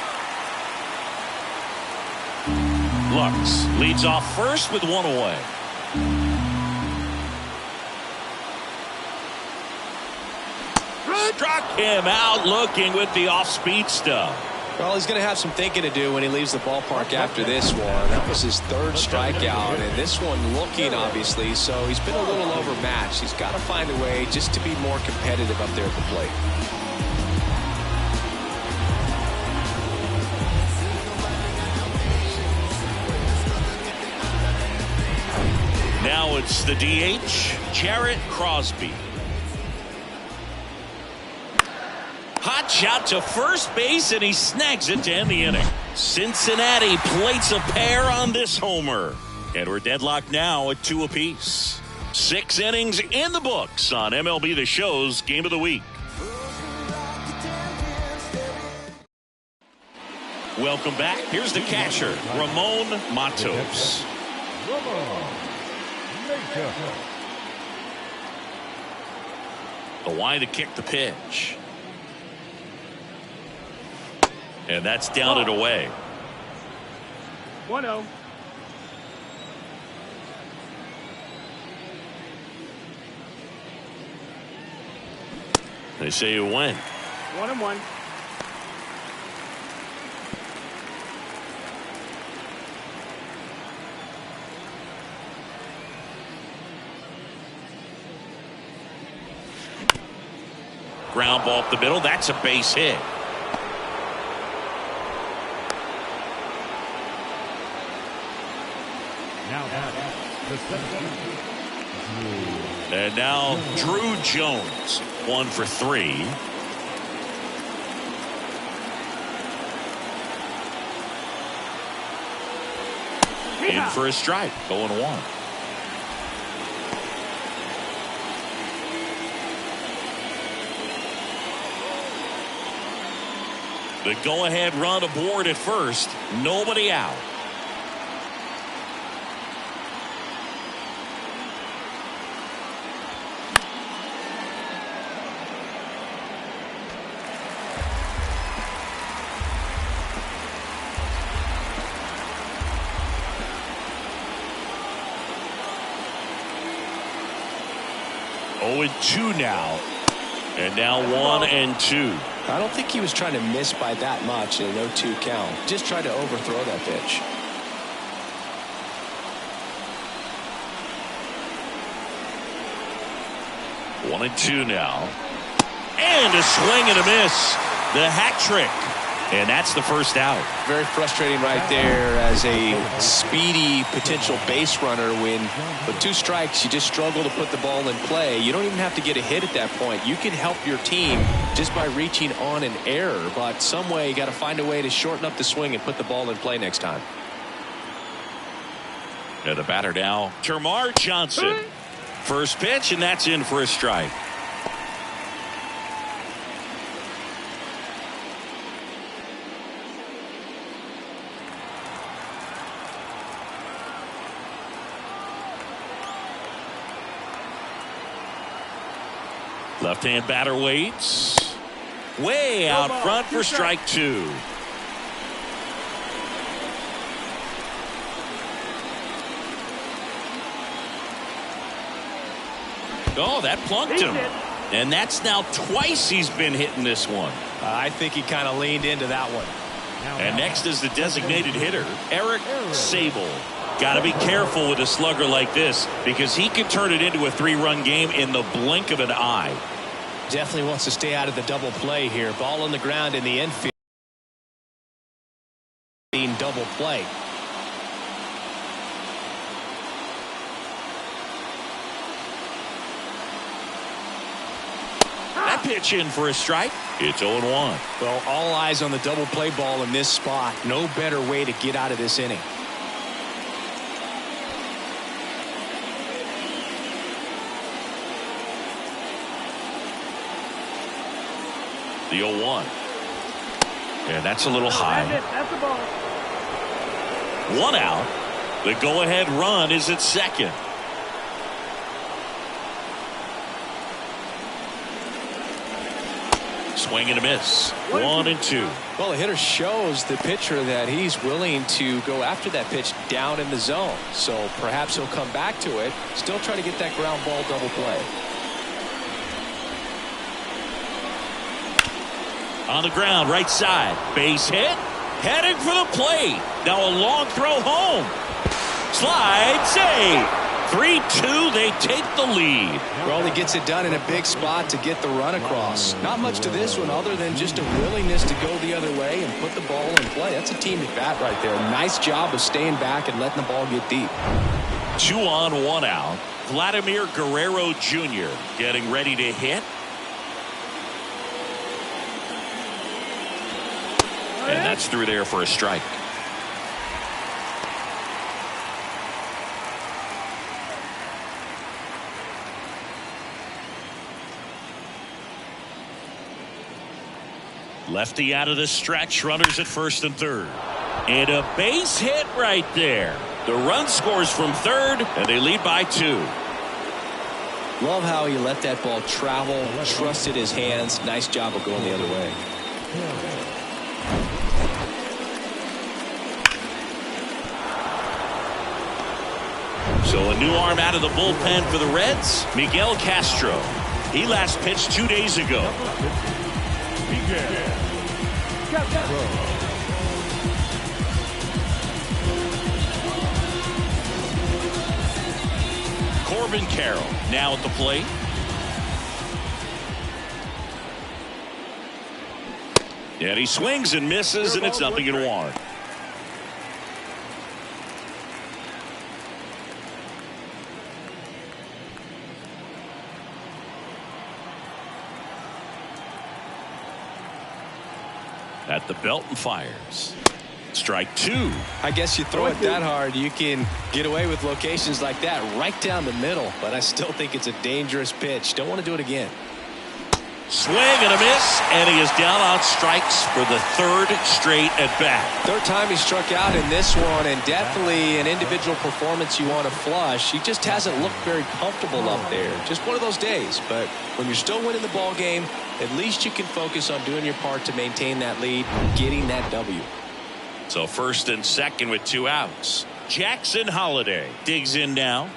Lux leads off first with one away. Struck him out looking with the off-speed stuff. Well, he's going to have some thinking to do when he leaves the ballpark after this one. That was his 3rd strikeout, and this one looking, obviously, so he's been a little overmatched. He's got to find a way just to be more competitive up there at the plate. Now it's the DH, Jarrett Crosby. Hot shot to first base, and he snags it to end the inning. Cincinnati plates a pair on this homer. And we're deadlocked now at 2 apiece. 6 innings in the books on MLB The Show's Game of the Week. Welcome back. Here's the catcher, Ramon Matos. The line to kick the pitch. And that's down and away. 1-0. They say you win. 1-1. Ground ball up the middle. That's a base hit. And now Drew Jones, 1 for 3. In for a strike. 0-1. The go-ahead run aboard at first. Nobody out. Oh, and 2 now. And now 1-2. I don't think he was trying to miss by that much in an 0-2 count. Just tried to overthrow that pitch. One and 2 now. And a swing and a miss. The hat trick. And that's the first out. Very frustrating right there as a speedy potential base runner when with 2 strikes you just struggle to put the ball in play. You don't even have to get a hit at that point. You can help your team just by reaching on an error, but some way you got to find a way to shorten up the swing and put the ball in play next time. The batter now, Termarr Johnson. First pitch, and that's in for a strike. Left-hand batter waits. Way out front for strike 2. Oh, that plunked him. And that's now twice he's been hitting this one. I think he kind of leaned into that one. And next is the designated hitter, Eric Sable. Got to be careful with a slugger like this because he could turn it into a 3-run game in the blink of an eye. Definitely wants to stay out of the double play here. Ball on the ground in the infield. Double play. That pitch in for a strike. It's 0-1. Well, all eyes on the double play ball in this spot. No better way to get out of this inning. The 0-1. And that's a little high. That's the ball. 1 out. The go-ahead run is at second. Swing and a miss. 1-2. Well, the hitter shows the pitcher that he's willing to go after that pitch down in the zone. So perhaps he'll come back to it. Still try to get that ground ball double play. On the ground, right side. Base hit. Heading for the plate. Now a long throw home. Slide save. 3-2. They take the lead. Well, he gets it done in a big spot to get the run across. Not much to this one other than just a willingness to go the other way and put the ball in play. That's a team at bat right there. Nice job of staying back and letting the ball get deep. 2 on, 1 out. Vladimir Guerrero Jr. getting ready to hit. And that's through there for a strike. Lefty out of the stretch. Runners at first and third. And a base hit right there. The run scores from third, and they lead by 2. Love how he let that ball travel, trusted his hands. Nice job of going the other way. So a new arm out of the bullpen for the Reds, Miguel Castro. He last pitched 2 days ago. Corbin Carroll now at the plate. And he swings and misses, and it's 0-1. At the belt and fires. Strike two. I guess you throw it that hard, you can get away with locations like that right down the middle. But I still think it's a dangerous pitch. Don't want to do it again. Swing and a miss, and he is down on strikes for the third straight at bat. Third time he struck out in this one, and definitely an individual performance you want to flush. He just hasn't looked very comfortable up there. Just one of those days. But when you're still winning the ball game, at least you can focus on doing your part to maintain that lead, getting that W. So first and second with 2 outs. Jackson Holliday digs in now.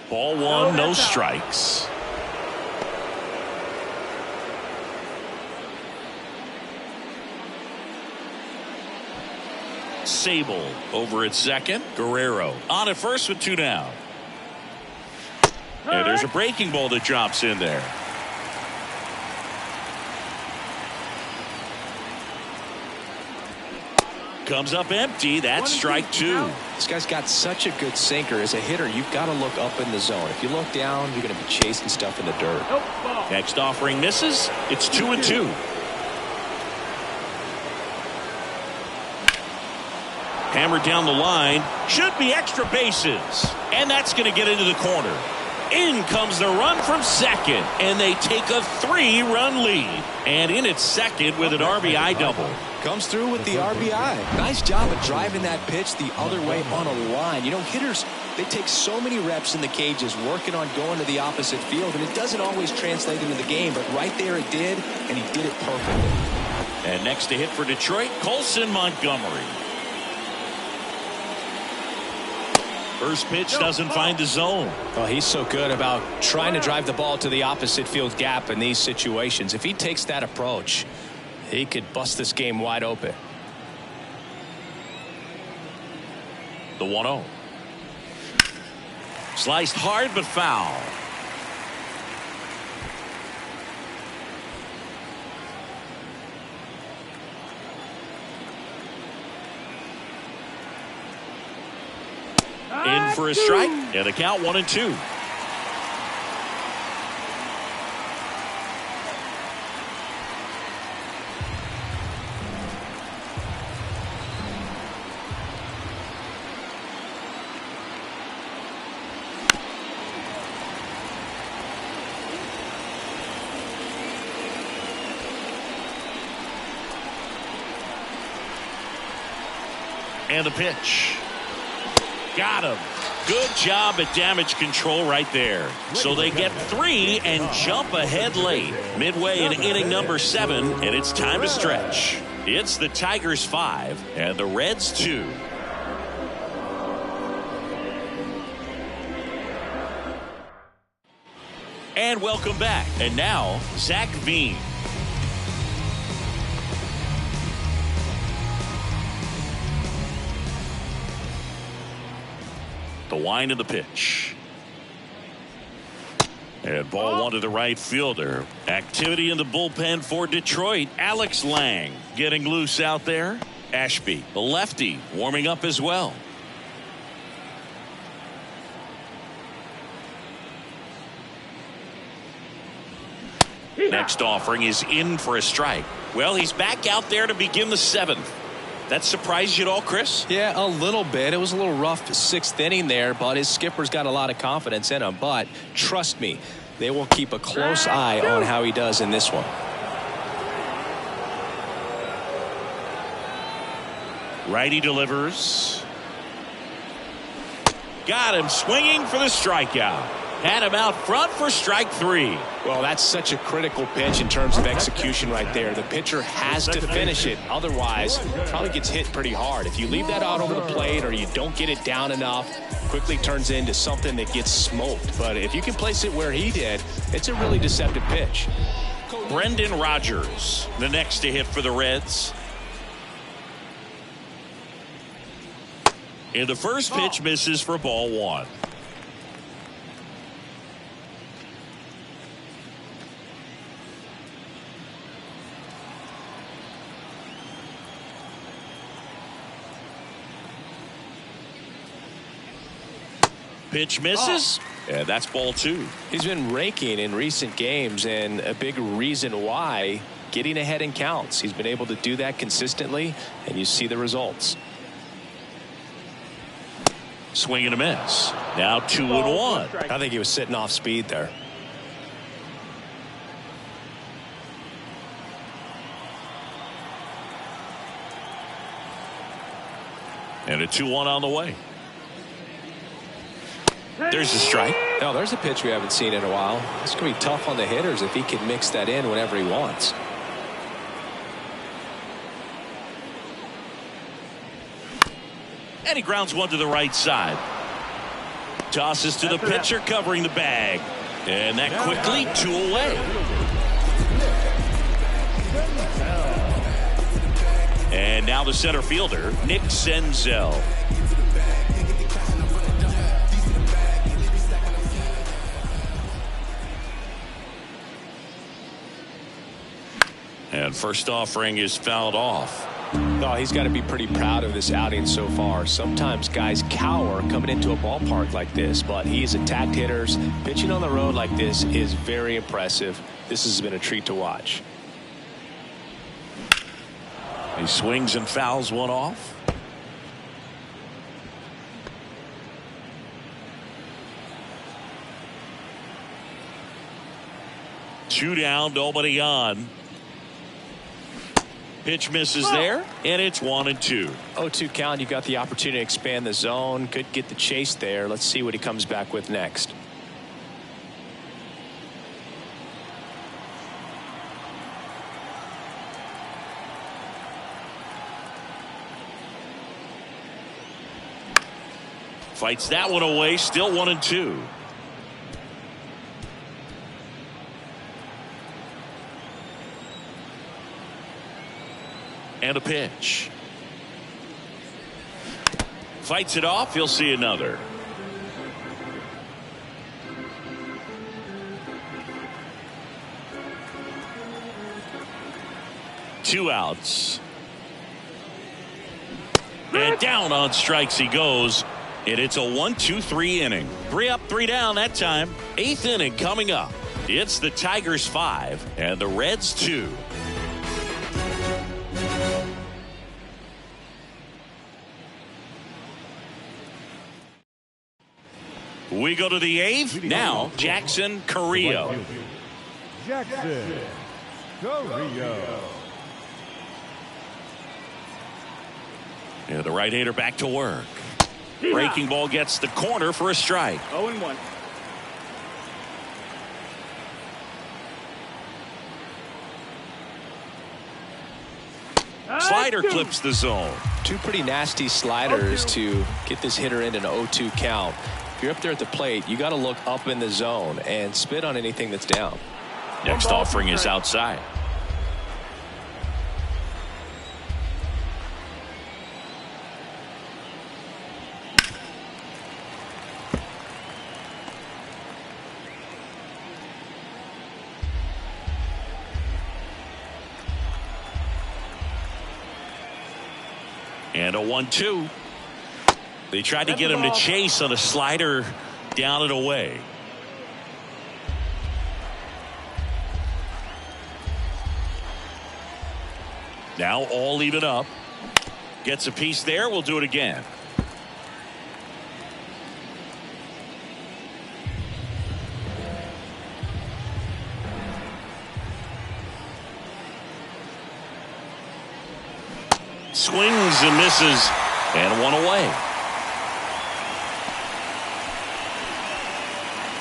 Ball one, no strikes. Sable over at second. Guerrero on at first with 2 down. And there's a breaking ball that drops in there. Comes up empty. That's strike 2. This guy's got such a good sinker. As a hitter, you've got to look up in the zone. If you look down, you're going to be chasing stuff in the dirt. Next offering misses. It's 2-2. Hammered down the line. Should be extra bases. And that's going to get into the corner. In comes the run from second. And they take a 3-run lead. And in at second with an RBI double. Comes through with the RBI. Nice job of driving that pitch the other way on a line. You know, hitters, they take so many reps in the cages working on going to the opposite field. And it doesn't always translate into the game. But right there it did. And he did it perfectly. And next to hit for Detroit, Colson Montgomery. First pitch doesn't find the zone. Well, he's so good about trying to drive the ball to the opposite field gap in these situations. If he takes that approach, he could bust this game wide open. The 1-0. Sliced hard but foul. In for a strike, and a count 1-2. And the pitch. Got him. Good job at damage control right there. So they get 3 and jump ahead late. Midway in inning number 7, and it's time to stretch. It's the Tigers 5 and the Reds 2. And welcome back. And now, Zach Veen. The wind of the pitch. And ball one to the right fielder. Activity in the bullpen for Detroit. Alex Lang getting loose out there. Ashby, the lefty, warming up as well. Next offering is in for a strike. Well, he's back out there to begin the 7th. That surprised you at all, Chris? Yeah, a little bit. It was a little rough 6th inning there, but his skipper's got a lot of confidence in him. But trust me, they will keep a close eye on how he does in this one. Righty delivers. Got him swinging for the strikeout. Had him out front for strike 3. Well, that's such a critical pitch in terms of execution right there. The pitcher has to finish it. Otherwise, probably gets hit pretty hard. If you leave that out over the plate or you don't get it down enough, quickly turns into something that gets smoked. But if you can place it where he did, it's a really deceptive pitch. Brendan Rodgers, the next to hit for the Reds. And the first pitch misses for ball 1. Pitch misses, and that's ball 2. He's been raking in recent games, and a big reason why getting ahead in counts. He's been able to do that consistently, and you see the results. Swing and a miss. Now 2-1. I think he was sitting off speed there. And a 2-1 on the way. There's a strike. Oh, there's a pitch we haven't seen in a while. It's going to be tough on the hitters if he can mix that in whenever he wants. And he grounds one to the right side. Tosses to the pitcher covering the bag. And that quickly 2 away. And now the center fielder, Nick Senzel. And first offering is fouled off. Oh, he's got to be pretty proud of this outing so far. Sometimes guys cower coming into a ballpark like this, but he's attacked hitters. Pitching on the road like this is very impressive. This has been a treat to watch. He swings and fouls one off. Two down, nobody on. Pitch misses there, and it's 1-2. 0-2 count. You got the opportunity to expand the zone. Could get the chase there. Let's see what he comes back with next. Fights that one away. Still 1-2. And a pitch. Fights it off. He'll see another. Two outs. And down on strikes he goes. And it's a 1-2-3 inning. 3 up, 3 down that time. 8th inning coming up. It's the Tigers 5 and the Reds 2. We go to the 8th. Now, Jackson Carrillo. Jackson Carrillo. Yeah, the right-hander back to work. Breaking ball gets the corner for a strike. 0-1. Slider clips the zone. Two pretty nasty sliders to get this hitter in an 0-2 count. If you're up there at the plate, you got to look up in the zone and spit on anything that's down. Next offering is outside. And a 1-2. They tried to get him to chase on a slider down and away. Now all even up. Gets a piece there. We'll do it again. Swings and misses, and one away.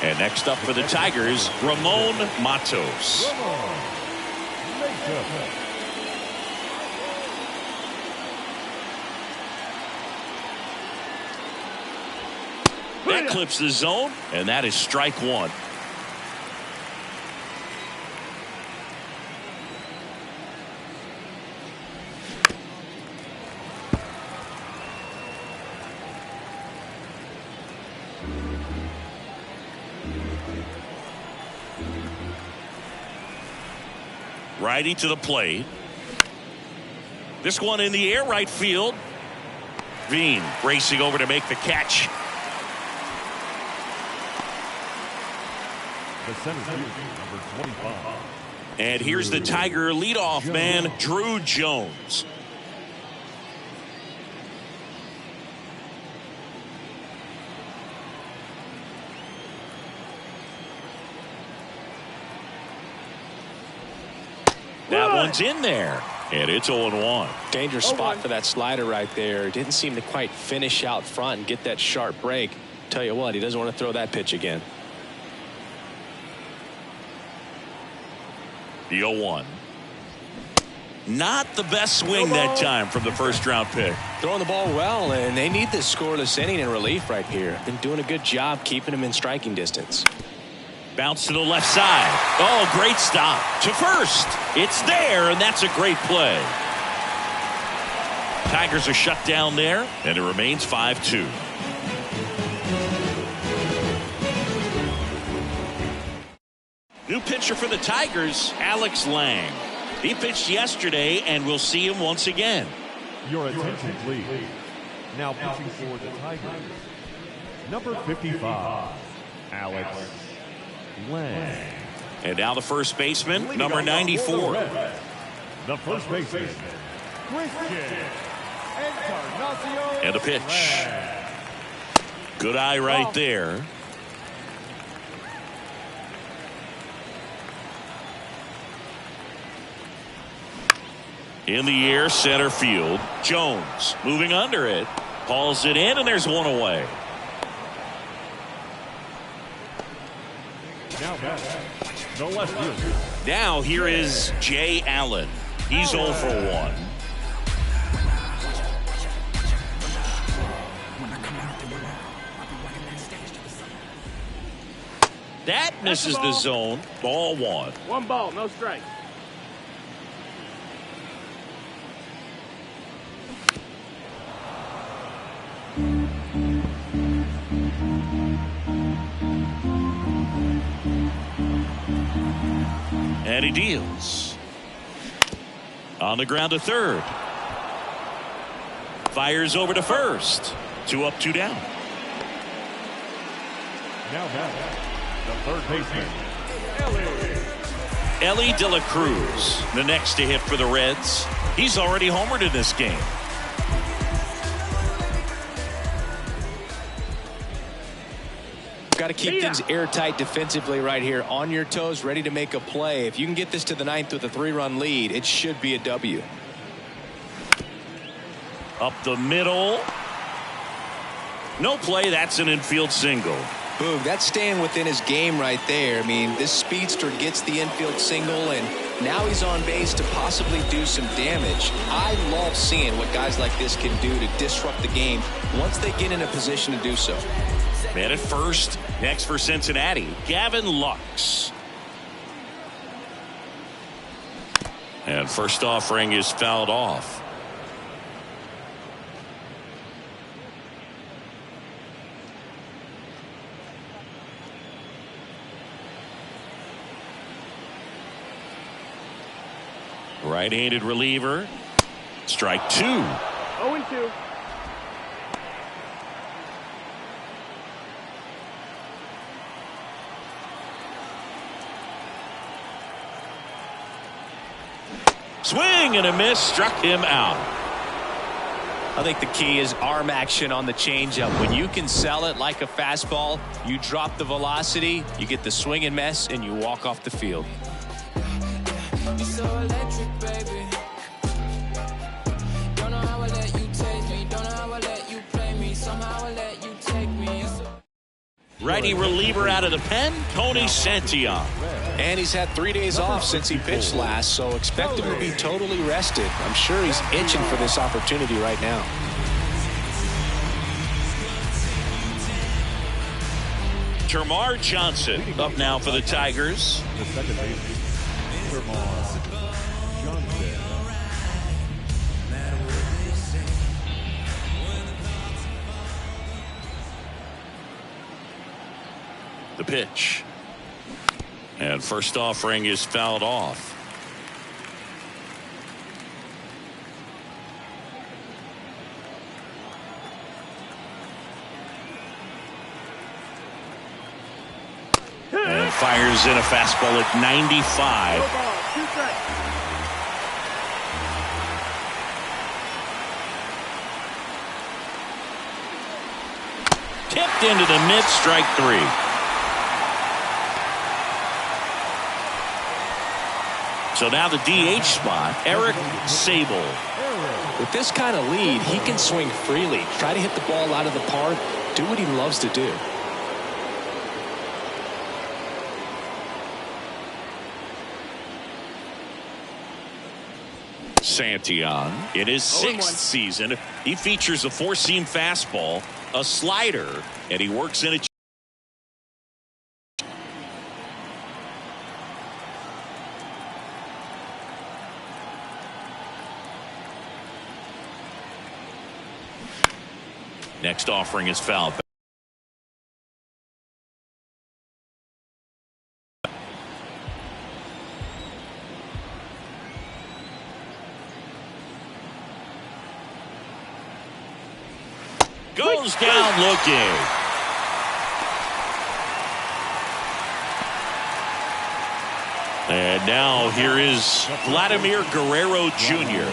And next up for the Tigers, Ramon Matos. That clips the zone, and that is strike one. Righty to the plate. This one in the air, right field. Veen racing over to make the catch. The center fielder, number 25. And here's the Tiger leadoff man, Drew Jones. That one's in there, and it's 0-1. Dangerous spot for that slider right there. Didn't seem to quite finish out front and get that sharp break. Tell you what, he doesn't want to throw that pitch again. The 0-1. Not the best swing that time from the first round pick. Throwing the ball well, and they need this scoreless inning in relief right here. Been doing a good job keeping him in striking distance. Bounce to the left side. Oh, great stop. To first. It's there, and that's a great play. Tigers are shut down there, and it remains 5-2. New pitcher for the Tigers, Alex Lang. He pitched yesterday, and we'll see him once again. Your attention, please. Now pitching for the Tigers, number 55, Alex Lang. And now the first baseman, number 94. The first baseman, And a pitch. Good eye right there. In the air, center field. Jones moving under it. Hauls it in, and there's one away. The left fielder. Now here is Jay Allen. He's 0 for 1. That misses the zone. Ball 1. 1 ball, no strike. And he deals. On the ground to third. Fires over to first. 2 up, 2 down. Now the third baseman, Ellie De La Cruz, the next to hit for the Reds. He's already homered in this game. Got to keep things airtight defensively right here. On your toes, ready to make a play. If you can get this to the 9th with a 3-run lead, it should be a W. Up the middle. No play. That's an infield single. Boog, that's staying within his game right there. I mean, this speedster gets the infield single, and now he's on base to possibly do some damage. I love seeing what guys like this can do to disrupt the game once they get in a position to do so. Man at first. Next for Cincinnati, Gavin Lux. And first offering is fouled off. Right-handed reliever. Strike 2. 0-2. Swing and a miss, struck him out. I think the key is arm action on the changeup. When you can sell it like a fastball, you drop the velocity, you get the swing and miss, and you walk off the field. You're so electric, baby. Don't know how I let you take me. Don't know how I let you play me. Somehow I let you take me. Righty reliever out of the pen, Tony Santillan. And he's had 3 days off since he pitched last, so expect him to be totally rested. I'm sure he's itching for this opportunity right now. Termarr Johnson up now for the Tigers. the second baseman, Termarr Johnson. The pitch. And first offering is fouled off. And fires in a fastball at 95. Tipped into the mid, strike 3. So now the DH spot, Eric Sable. With this kind of lead, he can swing freely, try to hit the ball out of the park, do what he loves to do. Santillan in his 6th season. He features a four-seam fastball, a slider, and he works in a next offering is fouled. Goes down looking. And now here is Vladimir Guerrero Jr.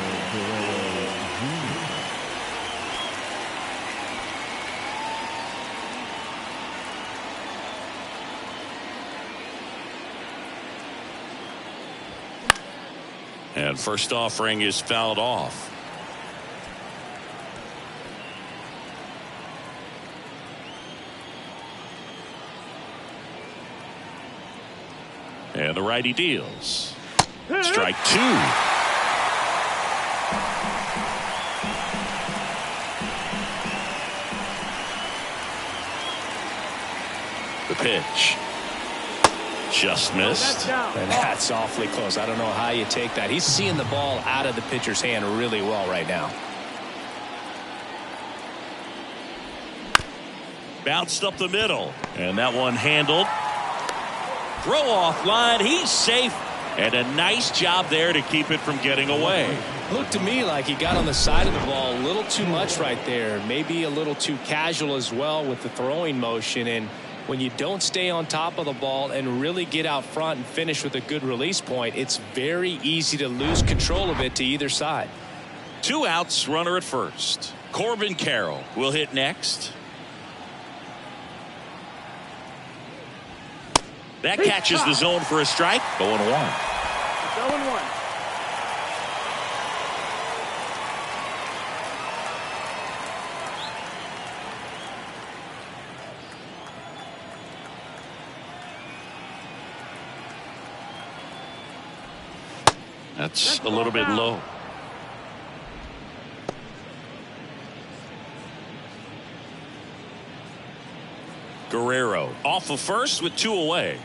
And first offering is fouled off. And the righty deals. Strike 2. The pitch. Just missed. And that's awfully close. I don't know how you take that. He's seeing the ball out of the pitcher's hand really well right now. Bounced up the middle. And that one handled. Throw off line. He's safe. And a nice job there to keep it from getting away. Looked to me like he got on the side of the ball a little too much right there. Maybe a little too casual as well with the throwing motion. And when you don't stay on top of the ball and really get out front and finish with a good release point, it's very easy to lose control of it to either side. 2 outs, runner at first. Corbin Carroll will hit next. That catches the zone for a strike. 0-1. It's 0-1. That's a little bit low. Guerrero off of first with 2 away.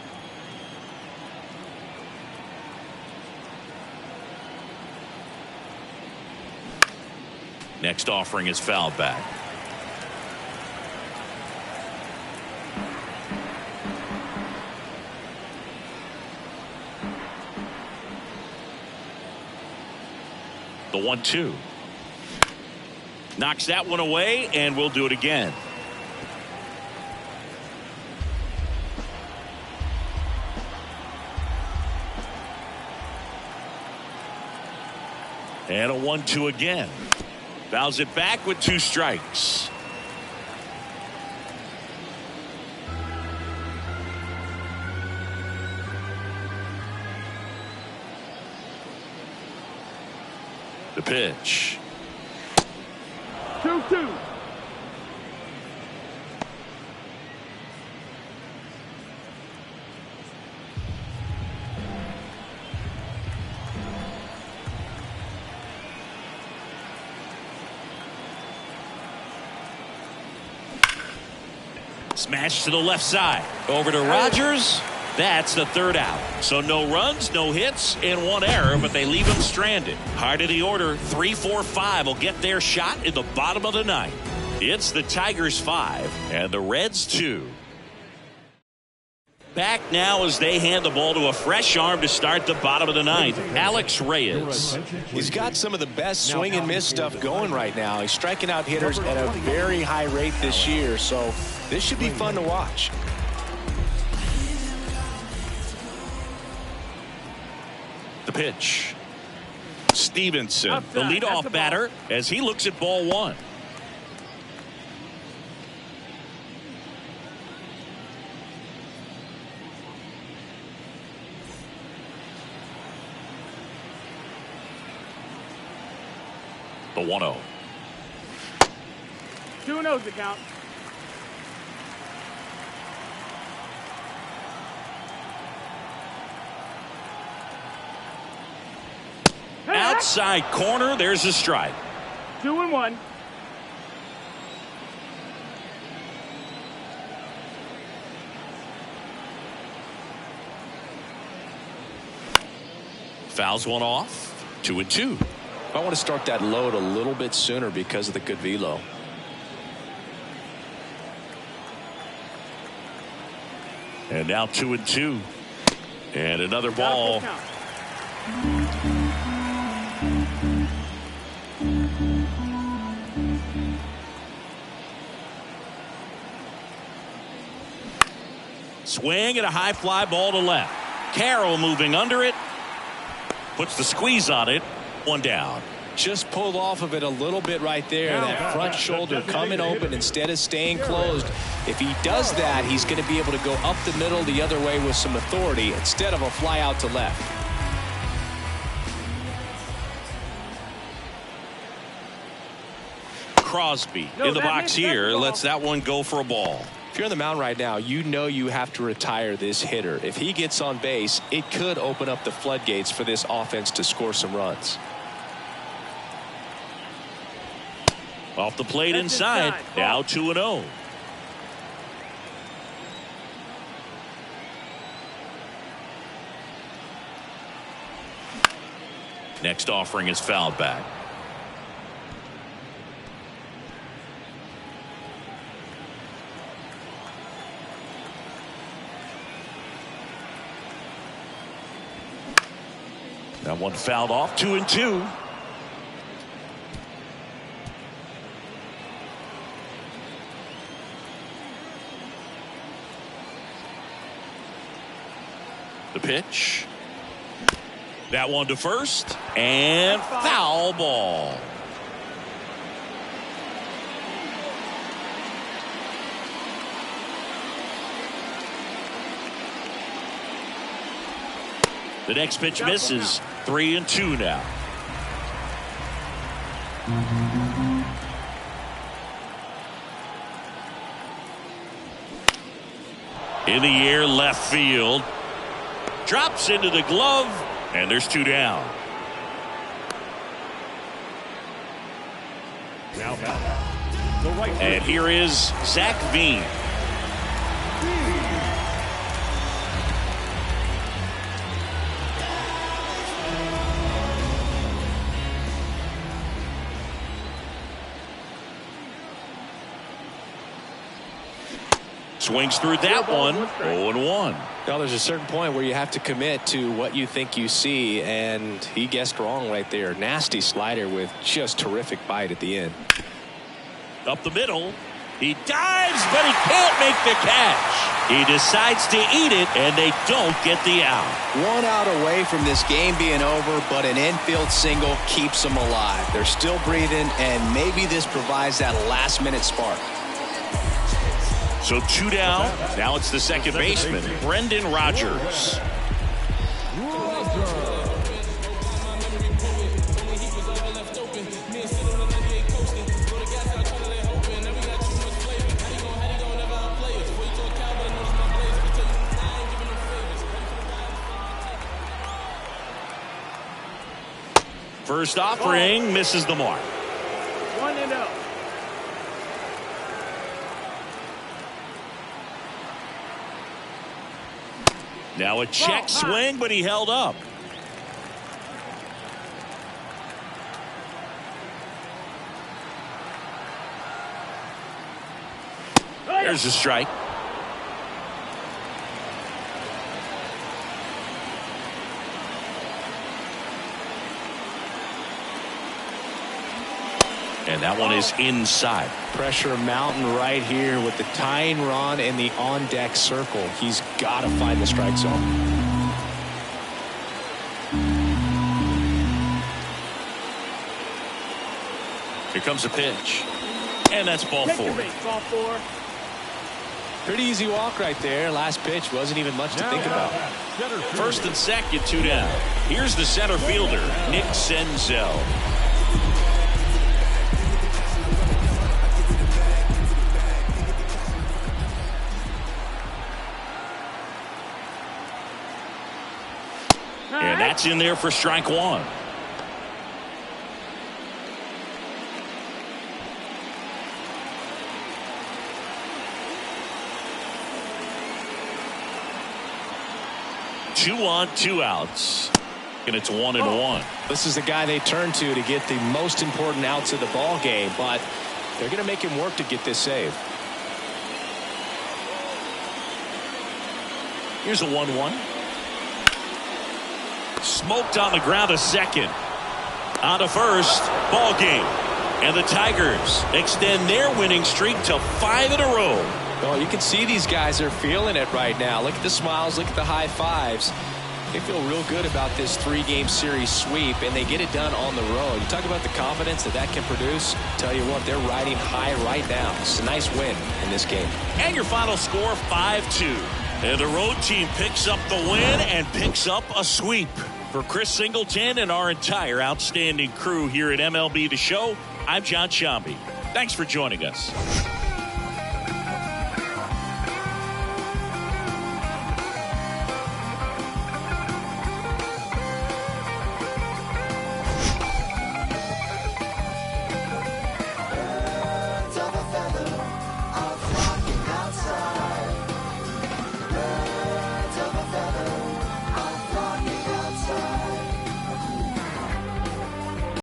Next offering is fouled back. The 1-2. Knocks that one away, and we'll do it again. And a 1-2 again. Fouls it back with 2 strikes. The pitch. 2-2. Smash to the left side. Over to Rogers. That's the 3rd out. So no runs, no hits, and 1 error, but they leave him stranded. Heart of the order, 3, 4, 5 will get their shot in the bottom of the 9th. It's the Tigers 5 and the Reds 2. Back now as they hand the ball to a fresh arm to start the bottom of the 9th. Alex Reyes. He's got some of the best swing and miss stuff going right now. He's striking out hitters at a very high rate this year, so this should be fun to watch. The pitch. Stevenson, the leadoff batter, as he looks at ball 1. The 1-0. 2-0's the count. Outside corner, there's a strike. 2-1. Fouls one off. 2-2. I want to start that load a little bit sooner because of the good velo. And now 2-2. And another ball. Swing and a high fly ball to left. Carroll moving under it. Puts the squeeze on it. One down. Just pulled off of it a little bit right there. That front shoulder coming open instead of staying closed. If he does that, he's going to be able to go up the middle the other way with some authority instead of a fly out to left. Crosby in the box here. Lets that one go for a ball. If you're on the mound right now, you know you have to retire this hitter. If he gets on base, it could open up the floodgates for this offense to score some runs. Off the plate inside. Now 2-0. Next offering is fouled back. That one fouled off. 2-2. The pitch. That one to first. And foul ball. The next pitch misses. 3-2 now. In the air, left field. Drops into the glove, and there's 2 down. Now the right And here is Zach Veen. Swings through that one. 0-1. Now there's a certain point where you have to commit to what you think you see, and he guessed wrong right there. Nasty slider with just terrific bite at the end. Up the middle. He dives, but he can't make the catch. He decides to eat it, and they don't get the out. 1 out away from this game being over, but an infield single keeps them alive. They're still breathing, and maybe this provides that last-minute spark. So 2 down. Now it's the second baseman, Brendan Rodgers. First offering misses the mark. 1-0. Now a check swing, but he held up. There's a strike. And that one is inside. Pressure mountain right here with the tying run in the on-deck circle. He's got to find the strike zone. Here comes a pitch. And that's ball 4. Ball 4. Pretty easy walk right there. Last pitch wasn't even much to think about. First and second, 2 down. Here's the center fielder, Nick Senzel. That's in there for strike one. Two on, two outs. And it's 1-1. This is the guy they turn to get the most important outs of the ball game, but they're going to make him work to get this save. Here's a 1-1. Smoked on the ground to second. On to first. Ball game. And the Tigers extend their winning streak to 5 in a row. Oh, you can see these guys are feeling it right now. Look at the smiles. Look at the high fives. They feel real good about this 3-game series sweep, and they get it done on the road. You talk about the confidence that can produce. Tell you what, they're riding high right now. It's a nice win in this game. And your final score, 5-2. And the road team picks up the win and picks up a sweep. For Chris Singleton and our entire outstanding crew here at MLB The Show, I'm John Shambi. Thanks for joining us.